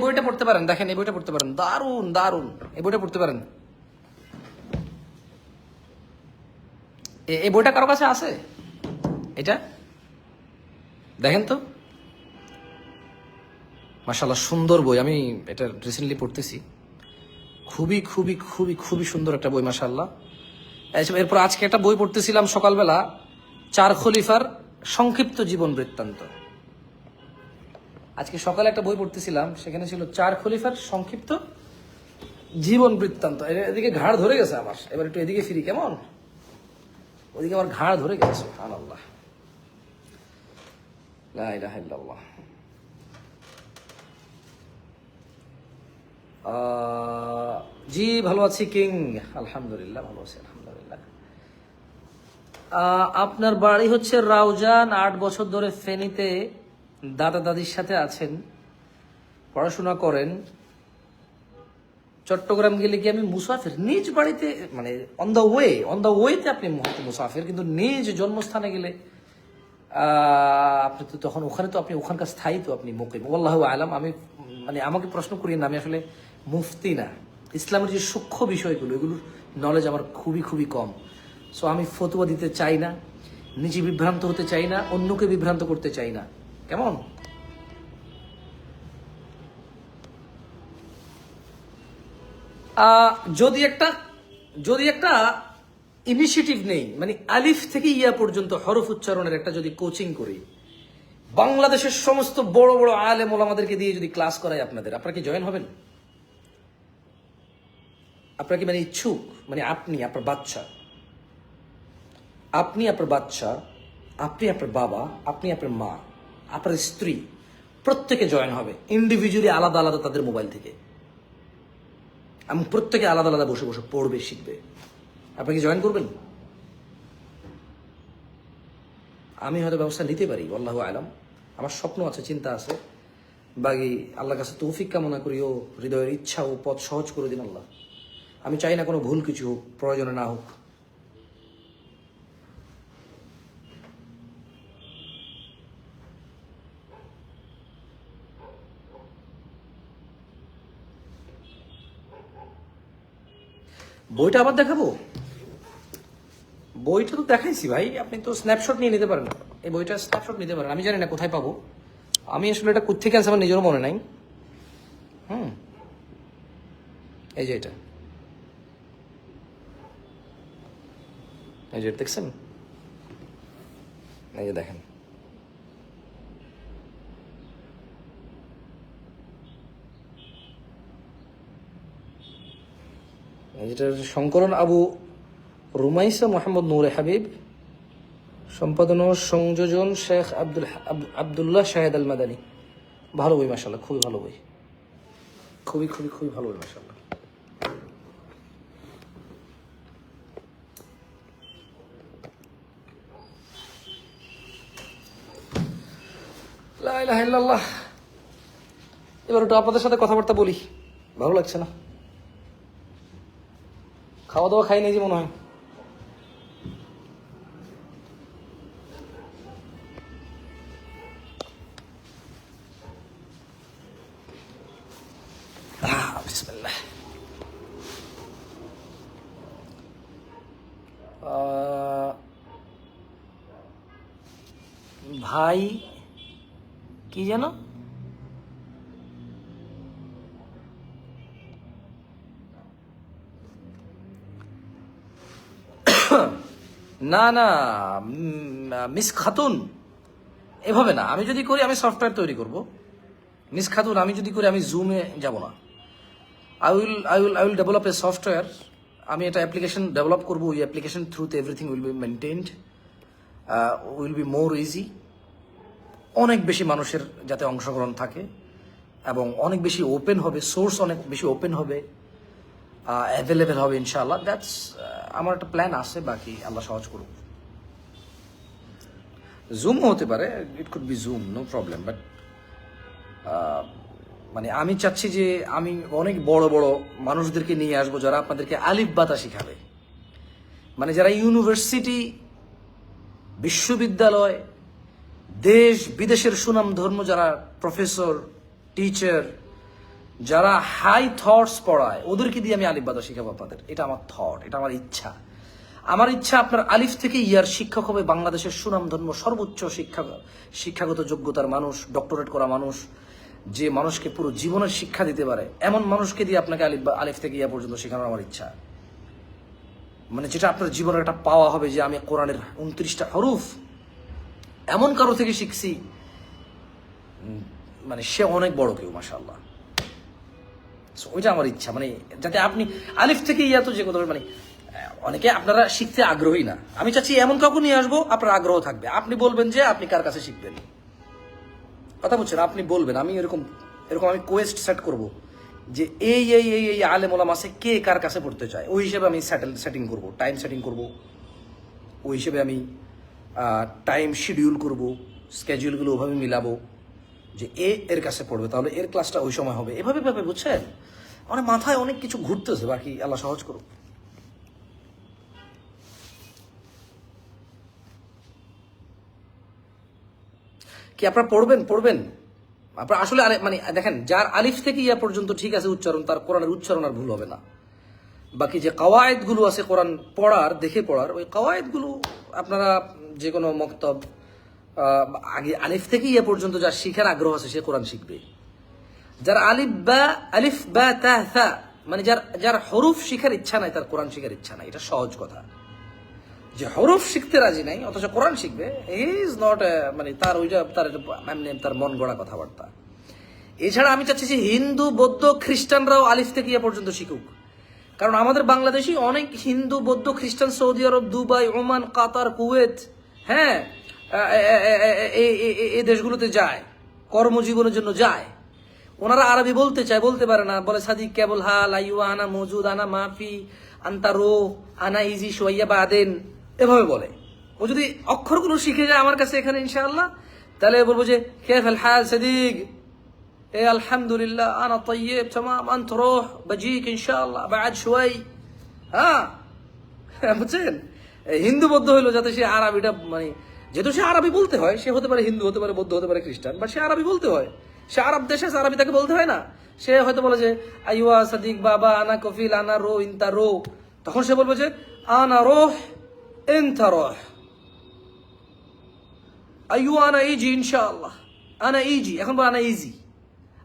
বইটা পড়তে পারেন, দেখেন এই বইটা পড়তে পারেন, দারুন দারুন, এই বইটা পড়তে পারেন। এই বইটা কারো কাছে আছে? এটা দেখেন তো, মাশাআল্লাহ সুন্দর বই, আমি এটা রিসেন্টলি পড়তেছি, খুবই খুবই খুবই খুবই সুন্দর একটা বই মাশাআল্লাহ। এরপর আজকে একটা বই পড়তেছিলাম সকালবেলা, 4 খলিফার সংক্ষিপ্ত জীবন বৃত্তান্ত। আজকে সকালে একটা বই পড়তেছিলাম, সেখানে ছিল 4 খলিফার সংক্ষিপ্ত জীবন বৃত্তান্ত। এদিকে ঘাড় ধরে গেছে আমার, এবার একটু এদিকে ফিরি, কেমন? ওদিকে আমার ঘাড় ধরে গেছে, সুবহানাল্লাহ, লা ইলাহা ইল্লাল্লাহ। জি ভালো আছি কিং, আলহামদুলিল্লাহ ভালো আছি, আলহামদুলিল্লাহ। আপনার বাড়ি হচ্ছে রাউজান, 8 বছর ধরে ফেনীতে দাদা দাদির সাথে আছেন, পড়াশোনা করেন। চট্টগ্রাম গেলে কি আমি মুসাফির? নিজ বাড়িতে মানে অন দ্য ওয়েতে আপনি মুসাফির, কিন্তু নিজ জন্মস্থানে গেলে আপনি তো তখন ওখানে, তো আপনি ওখানকার স্থায়ী, তো আপনি মুকিম। আল্লাহু আলাম। আমি মানে আমাকে প্রশ্ন করিয়ে না, আমি আসলে মুফতি না। ইসলামের যে সূক্ষ্ম বিষয়গুলো, এগুলোর নলেজ আমার খুবই খুবই কম। সো আমি ফতোয়া দিতে চাই না, নিজে বিভ্রান্ত হতে চাই না, অন্যকে বিভ্রান্ত করতে চাই না, কেমন? যদি একটা ইনিশিয়েটিভ নেই, মানে আলিফ থেকে ইয়া পর্যন্ত হরফ উচ্চারণের একটা যদি কোচিং করি, বাংলাদেশের সমস্ত বড় বড় আলেম ওলামাদেরকে দিয়ে যদি ক্লাস করাই আপনারা কি জয়েন হবেন? আপনারা কি মানে ইচ্ছুক? মানে আপনি, আপনার বাচ্চা, আপনি আপনার বাবা, আপনি আপনার মা, আপনার স্ত্রী, প্রত্যেকে জয়েন হবে ইন্ডিভিজুয়ালি, আলাদা আলাদা তাদের মোবাইল থেকে, এবং প্রত্যেকে আলাদা আলাদা বসে বসে পড়বে, শিখবে। আপনি কি জয়েন করবেন? আমি হয়তো ব্যবস্থা নিতে পারি, আল্লাহু আলাম। আমার স্বপ্ন আছে, চিন্তা আছে, বাকি আল্লাহর কাছে তৌফিক কামনা করি, ও হৃদয়ের ইচ্ছা ও পথ সহজ করে দিন আল্লাহ। আমি চাই না কোনো ভুল কিছু হোক, প্রয়োজনে না হোক। বইটা আবার দেখাবো? বইটা তো দেখাইছি ভাই, আপনি তো স্ন্যাপশট নিয়ে নিতে পারেন, এই বইটা স্ন্যাপশট নিতে পারেন। আমি জানি না কোথায় পাবো, আমি আসলে এটা কোত্থেকে আছে আমার নিজেরও মনে নাই। এই যে এটা এই যে দেখছেন, এই যে দেখেন, যেটা সংকলন আবু রুমাইসা মোহাম্মদ নূরে হাবিব, সম্পাদন ও সংযোজন শেখ আব্দুল্লাহ শাহেদ আল মাদানী। ভালো বই মাশাআল্লাহ, খুবই ভালো বই, খুবই খুবই খুবই ভালো বই মাশাআল্লাহ। লা ইলাহা ইল্লাল্লাহ। এবার একটু আপনাদের সাথে কথাবার্তা বলি, ভালো লাগছে না, খাওয়া দাওয়া খাই নাই যে মনে হয়। বিসমিল্লাহ। ভাই কি যেন না না মিস খাতুন, এভাবে না। আমি যদি করি আমি সফটওয়্যার তৈরি করব। মিস খাতুন, আমি যদি করি আমি জুমে যাব না। I will develop a software. আমি এটা অ্যাপ্লিকেশন ডেভেলপ করবো। ওই অ্যাপ্লিকেশন থ্রুতে everything will be maintained, will be more easy. অনেক বেশি মানুষের যাতে অংশগ্রহণ থাকে এবং অনেক বেশি ওপেন হবে, সোর্স অনেক বেশি ওপেন হবে, অ্যাভেলেবেল হবে ইনশাআল্লাহ। দ্যাটস আমার একটা প্ল্যান আছে, বাকি আল্লাহ সহজ করুক। জুমও হতে পারে, it could be zoom, no problem, but মানে আমি চাচ্ছি যে আমি অনেক বড় বড় মানুষদেরকে নিয়ে আসবো যারা আপনাদেরকে আলিফ বাতা শিখাবে। মানে যারা ইউনিভার্সিটি, বিশ্ববিদ্যালয়, দেশ বিদেশের সুনাম ধর্ম যারা প্রফেসর, টিচার, যারা হাই থটস পড়ায়, ওদেরকে দিয়ে আমি আলিফ বাতা শিখাবো আপনাদের। এটা আমার থট, এটা আমার ইচ্ছা। আমার ইচ্ছা আপনার আলিফ থেকে ইয়ার শিক্ষক হবে বাংলাদেশের সুনাম ধর্ম সর্বোচ্চ শিক্ষাগত যোগ্যতার মানুষ, ডক্টরেট করা মানুষ, যে মানুষকে পুরো জীবনের শিক্ষা দিতে পারে, এমন মানুষকে দিয়ে আপনাকে আলিফ থেকে ইয়া পর্যন্ত শেখানোর আমার ইচ্ছা। মানে যেটা আপনার জীবনের একটা পাওয়া হবে যে আমি কোরআনের 29টা হরুফ এমন কারো থেকে শিখছি, মানে সে অনেক বড় কেউ, মাশাআল্লাহ। ওইটা আমার ইচ্ছা, মানে যাতে আপনি আলিফ থেকে ইয়া তো যে কথা, মানে অনেকে আপনারা শিখতে আগ্রহী না, আমি চাচ্ছি এমন কাউকে নিয়ে আসবো আপনার আগ্রহ থাকবে। আপনি বলবেন যে আপনি কার কাছে শিখবেন, কথা বলছেন, আপনি বলবেন। আমি এরকম আমি কোয়েস্ট সেট করব যে এই এই এই এই আলেম ওলামা আছে, কে কার কাছে পড়তে চায়, ওই হিসেবে আমি সেটিং করব, টাইম সেটিং করব, ওই হিসেবে আমি টাইম শিডিউল করব, স্কেডিউলগুলো ওভাবে মিলাবো যে এর কাছে পড়বে, তাহলে এর ক্লাসটা ওই সময় হবে, এভাবে ভাবে, বুঝছেন? আমার মাথায় অনেক কিছু ঘুরতেছে, বাকি আল্লাহ সহজ করুক। কি আপনারা পড়বেন আপনারা আসলে, মানে দেখেন, যার আলিফ থেকে ইয়া পর্যন্ত ঠিক আছে উচ্চারণ, তার কোরআনের উচ্চারণ আর ভুল হবে না। বাকি যে কাওয়ায়েদগুলো আছে কোরআন পড়ার, দেখে পড়ার, ওই কাওয়ায়েদগুলো আপনারা যে কোনো মক্তব, আগে আলিফ থেকে ইয়া পর্যন্ত যার শিখার আগ্রহ আছে সে কোরআন শিখবে। যার আলিফ বা তা থা, মানে যার হরুফ শিখার ইচ্ছা নাই, তার কোরআন শিখার ইচ্ছা নাই। এটা সহজ কথা। যে হরফ শিখতে রাজি নাই অথচ কোরআন শিখবে, ইজ নট, মানে তার ওইটা তার মন গড়া কথাবার্তা। এছাড়া আমি চাচ্ছি যে হিন্দু, বৌদ্ধ, খ্রিস্টানরাও আলিফ থেকে ইয়া পর্যন্ত শিখুক। কারণ আমাদের বাংলাদেশি অনেক হিন্দু, বৌদ্ধ, খ্রিস্টান সৌদি আরব, দুবাই, ওমান, কাতার, কুয়েত, হ্যাঁ, এই দেশগুলোতে যায়, কর্মজীবনের জন্য যায়। ওনারা আরবি বলতে চায়, বলতে পারে না, বলে সাদিক কেবল হাল, আইয়ুয়া আনা মজুদ, আনা মাফি, আন্তা রো, আনা ইজি সোয়াইয়া বাদেন, এভাবে বলে। ও যদি অক্ষরগুলো শিখে যায় আমার কাছে এখানে ইনশাআল্লাহ, তাহলে বলবো যে কেফাল হাল সাদিক, এ আলহামদুলিল্লাহ, আনা তাইয়্যিব তামাম, আন্ত রুহ বাজিক ইনশাআল্লাহ বাদ শোয়াই। হ্যাঁ, বুঝছেন? হিন্দু বৌদ্ধ হইলো যাতে সে আরবিটা, মানে যেহেতু সে আরবি বলতে হয়, সে হতে পারে হিন্দু, হতে পারে বৌদ্ধ, হতে পারে খ্রিস্টান, বাট সে আরবি বলতে হয়, সে আরব দেশে আছে, আরবি তাকে বলতে হয় না। সে হয়তো বলে যে আইয়ুয়া সাদিক বাবা, আনা কফিল, আনা রো ইনতা রো, তখন সে বলবে যে আনা রোহ ইনতা রোহ, আইয়ুয়া আনা ইজি ইনশাআল্লাহ, আনা ইজি, এখন বলে আনা ইজি,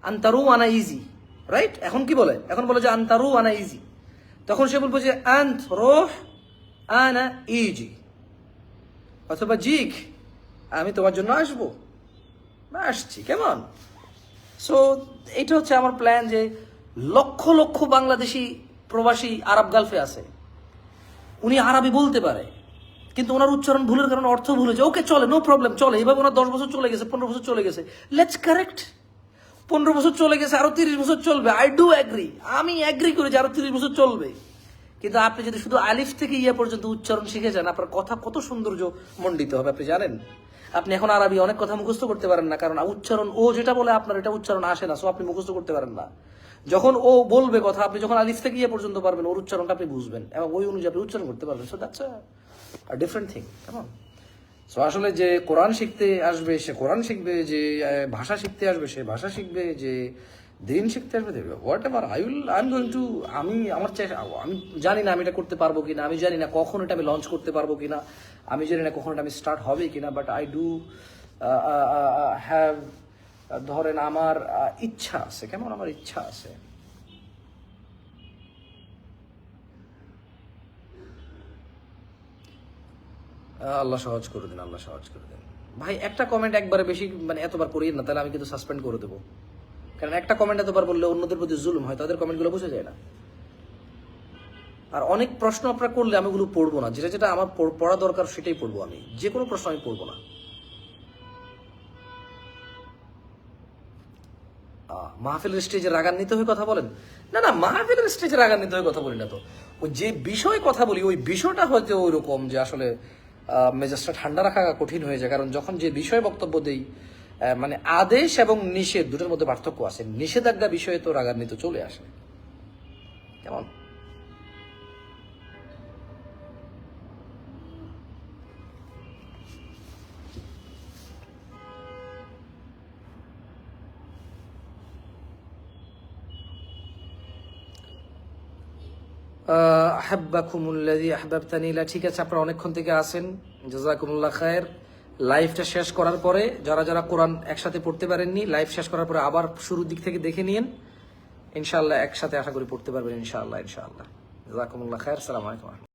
আন্তারু আনা ইজি, রাইট? এখন কি বলে? এখন বলে যে আন্তারু আনা ইজি। তখন সে বলবো যে আন্ত রোহ আনা ইজি, অথবা জিক, আমি তোমার জন্য আসবো, আসছি, কেমন? সো এটা হচ্ছে আমার প্ল্যান, যে লক্ষ লক্ষ বাংলাদেশি প্রবাসী আরব গালফে আছে, উনি আরবি বলতে পারে কিন্তু ওনার উচ্চারণ ভুলের কারণে অর্থ ভুলে যায়। ওকে, চলে, নো প্রবলেম, চলে। এভাবে ওনার 10 বছর চলে গেছে, 15 বছর চলে গেছে, লেটস কারেক্ট। 15 বছর চলে গেছে, আরো 30 বছর চলবে, আই ডু অ্যাগ্রি, আমি অ্যাগ্রি করি যে আরো 30 বছর চলবে। কিন্তু আপনি যদি শুধু আলিফ থেকে ইয়া পর্যন্ত উচ্চারণ শিখে যান, আপনার কথা কত সৌন্দর্য মণ্ডিত হবে আপনি জানেন? আপনি এখন আরবি অনেক কথা মুখস্থ করতে পারেন না, কারণ উচ্চারণ ও যেটা বলে আপনার এটা উচ্চারণ আসে না, সো আপনি মুখস্থ করতে পারেন না। যখন ও বলবে কথা, আপনি যখন আলিফ থেকে ইয়ে পর্যন্ত পারবেন, ওর উচ্চারণটা আপনি বুঝবেন এবং ওই অনুযায়ী আপনি উচ্চারণ করতে পারবেন। So that's a different thing, কেমন? সো আসলে যে কোরআন শিখতে আসবে সে কোরআন শিখবে, যে ভাষা শিখতে আসবে সে ভাষা শিখবে, যে দিন শিখতে আসবে what ever I am going to, আমি আমার আমি জানি না আমি এটা করতে পারবো কিনা, আমি জানি না কখন এটা আমি লঞ্চ করতে পারবো কিনা, আমি জানি না কখন এটা আমি স্টার্ট হবে কিনা, বাট আই ডু হ্যাভ, ধরেন আমার ইচ্ছা আছে, কেমন? আমার ইচ্ছা আছে। আল্লাহ সহজ করে দিন, আল্লাহ সহজ করে দিন। ভাই একটা কমেন্ট একবারে বেশি, মানে এতবার করিয়ে না, তাহলে আমি কিন্তু সাসপেন্ড করে দেবো। কারণ একটা কমেন্ট এতবার বললে অন্যদের প্রতি জুলুম হয়, তাদের কমেন্টগুলো বোঝা যায় না। আর অনেক প্রশ্ন আপনারা করলে আমি ওগুলো পড়বো না, যেটা যেটা আমার পড়া দরকার সেটাই পড়বো। আমি যে কোনো প্রশ্ন আমি পড়বো না। মাহফিলের স্টেজে রাগান্বিত হয়ে কথা বলেন? না না, মাহফিলের স্টেজে রাগান্বিত হয়ে কথা বলি না তো। ওই যে বিষয়ে কথা বলি, ওই বিষয়টা হয়তো ওই রকম যে আসলে মেজাজটা ঠান্ডা রাখা কঠিন হয়ে যায়। কারণ যখন যে বিষয়ে বক্তব্য দেই, মানে আদেশ এবং নিষেধ দুটোর মধ্যে পার্থক্য আছে। নিষেধাজ্ঞা বিষয়ে তো রাগান্বিত চলে আসে, কেমন? আহাব্বাকুমুল্লাযী আহবাবতানিলা। ঠিক আছে, আপনারা অনেকক্ষণ থেকে আছেন, জাযাকুমুল্লাহ খায়ের। লাইভটা শেষ করার পরে যারা যারা কোরআন একসাথে পড়তে পারেননি, লাইভ শেষ করার পরে আবার শুরুর দিক থেকে দেখে নিন, ইনশাআল্লাহ একসাথে আশা করি পড়তে পারবেন, ইনশাআল্লাহ ইনশাআল্লাহ। জাযাকুমুল্লাহ খায়ের। আসসালামু আলাইকুম।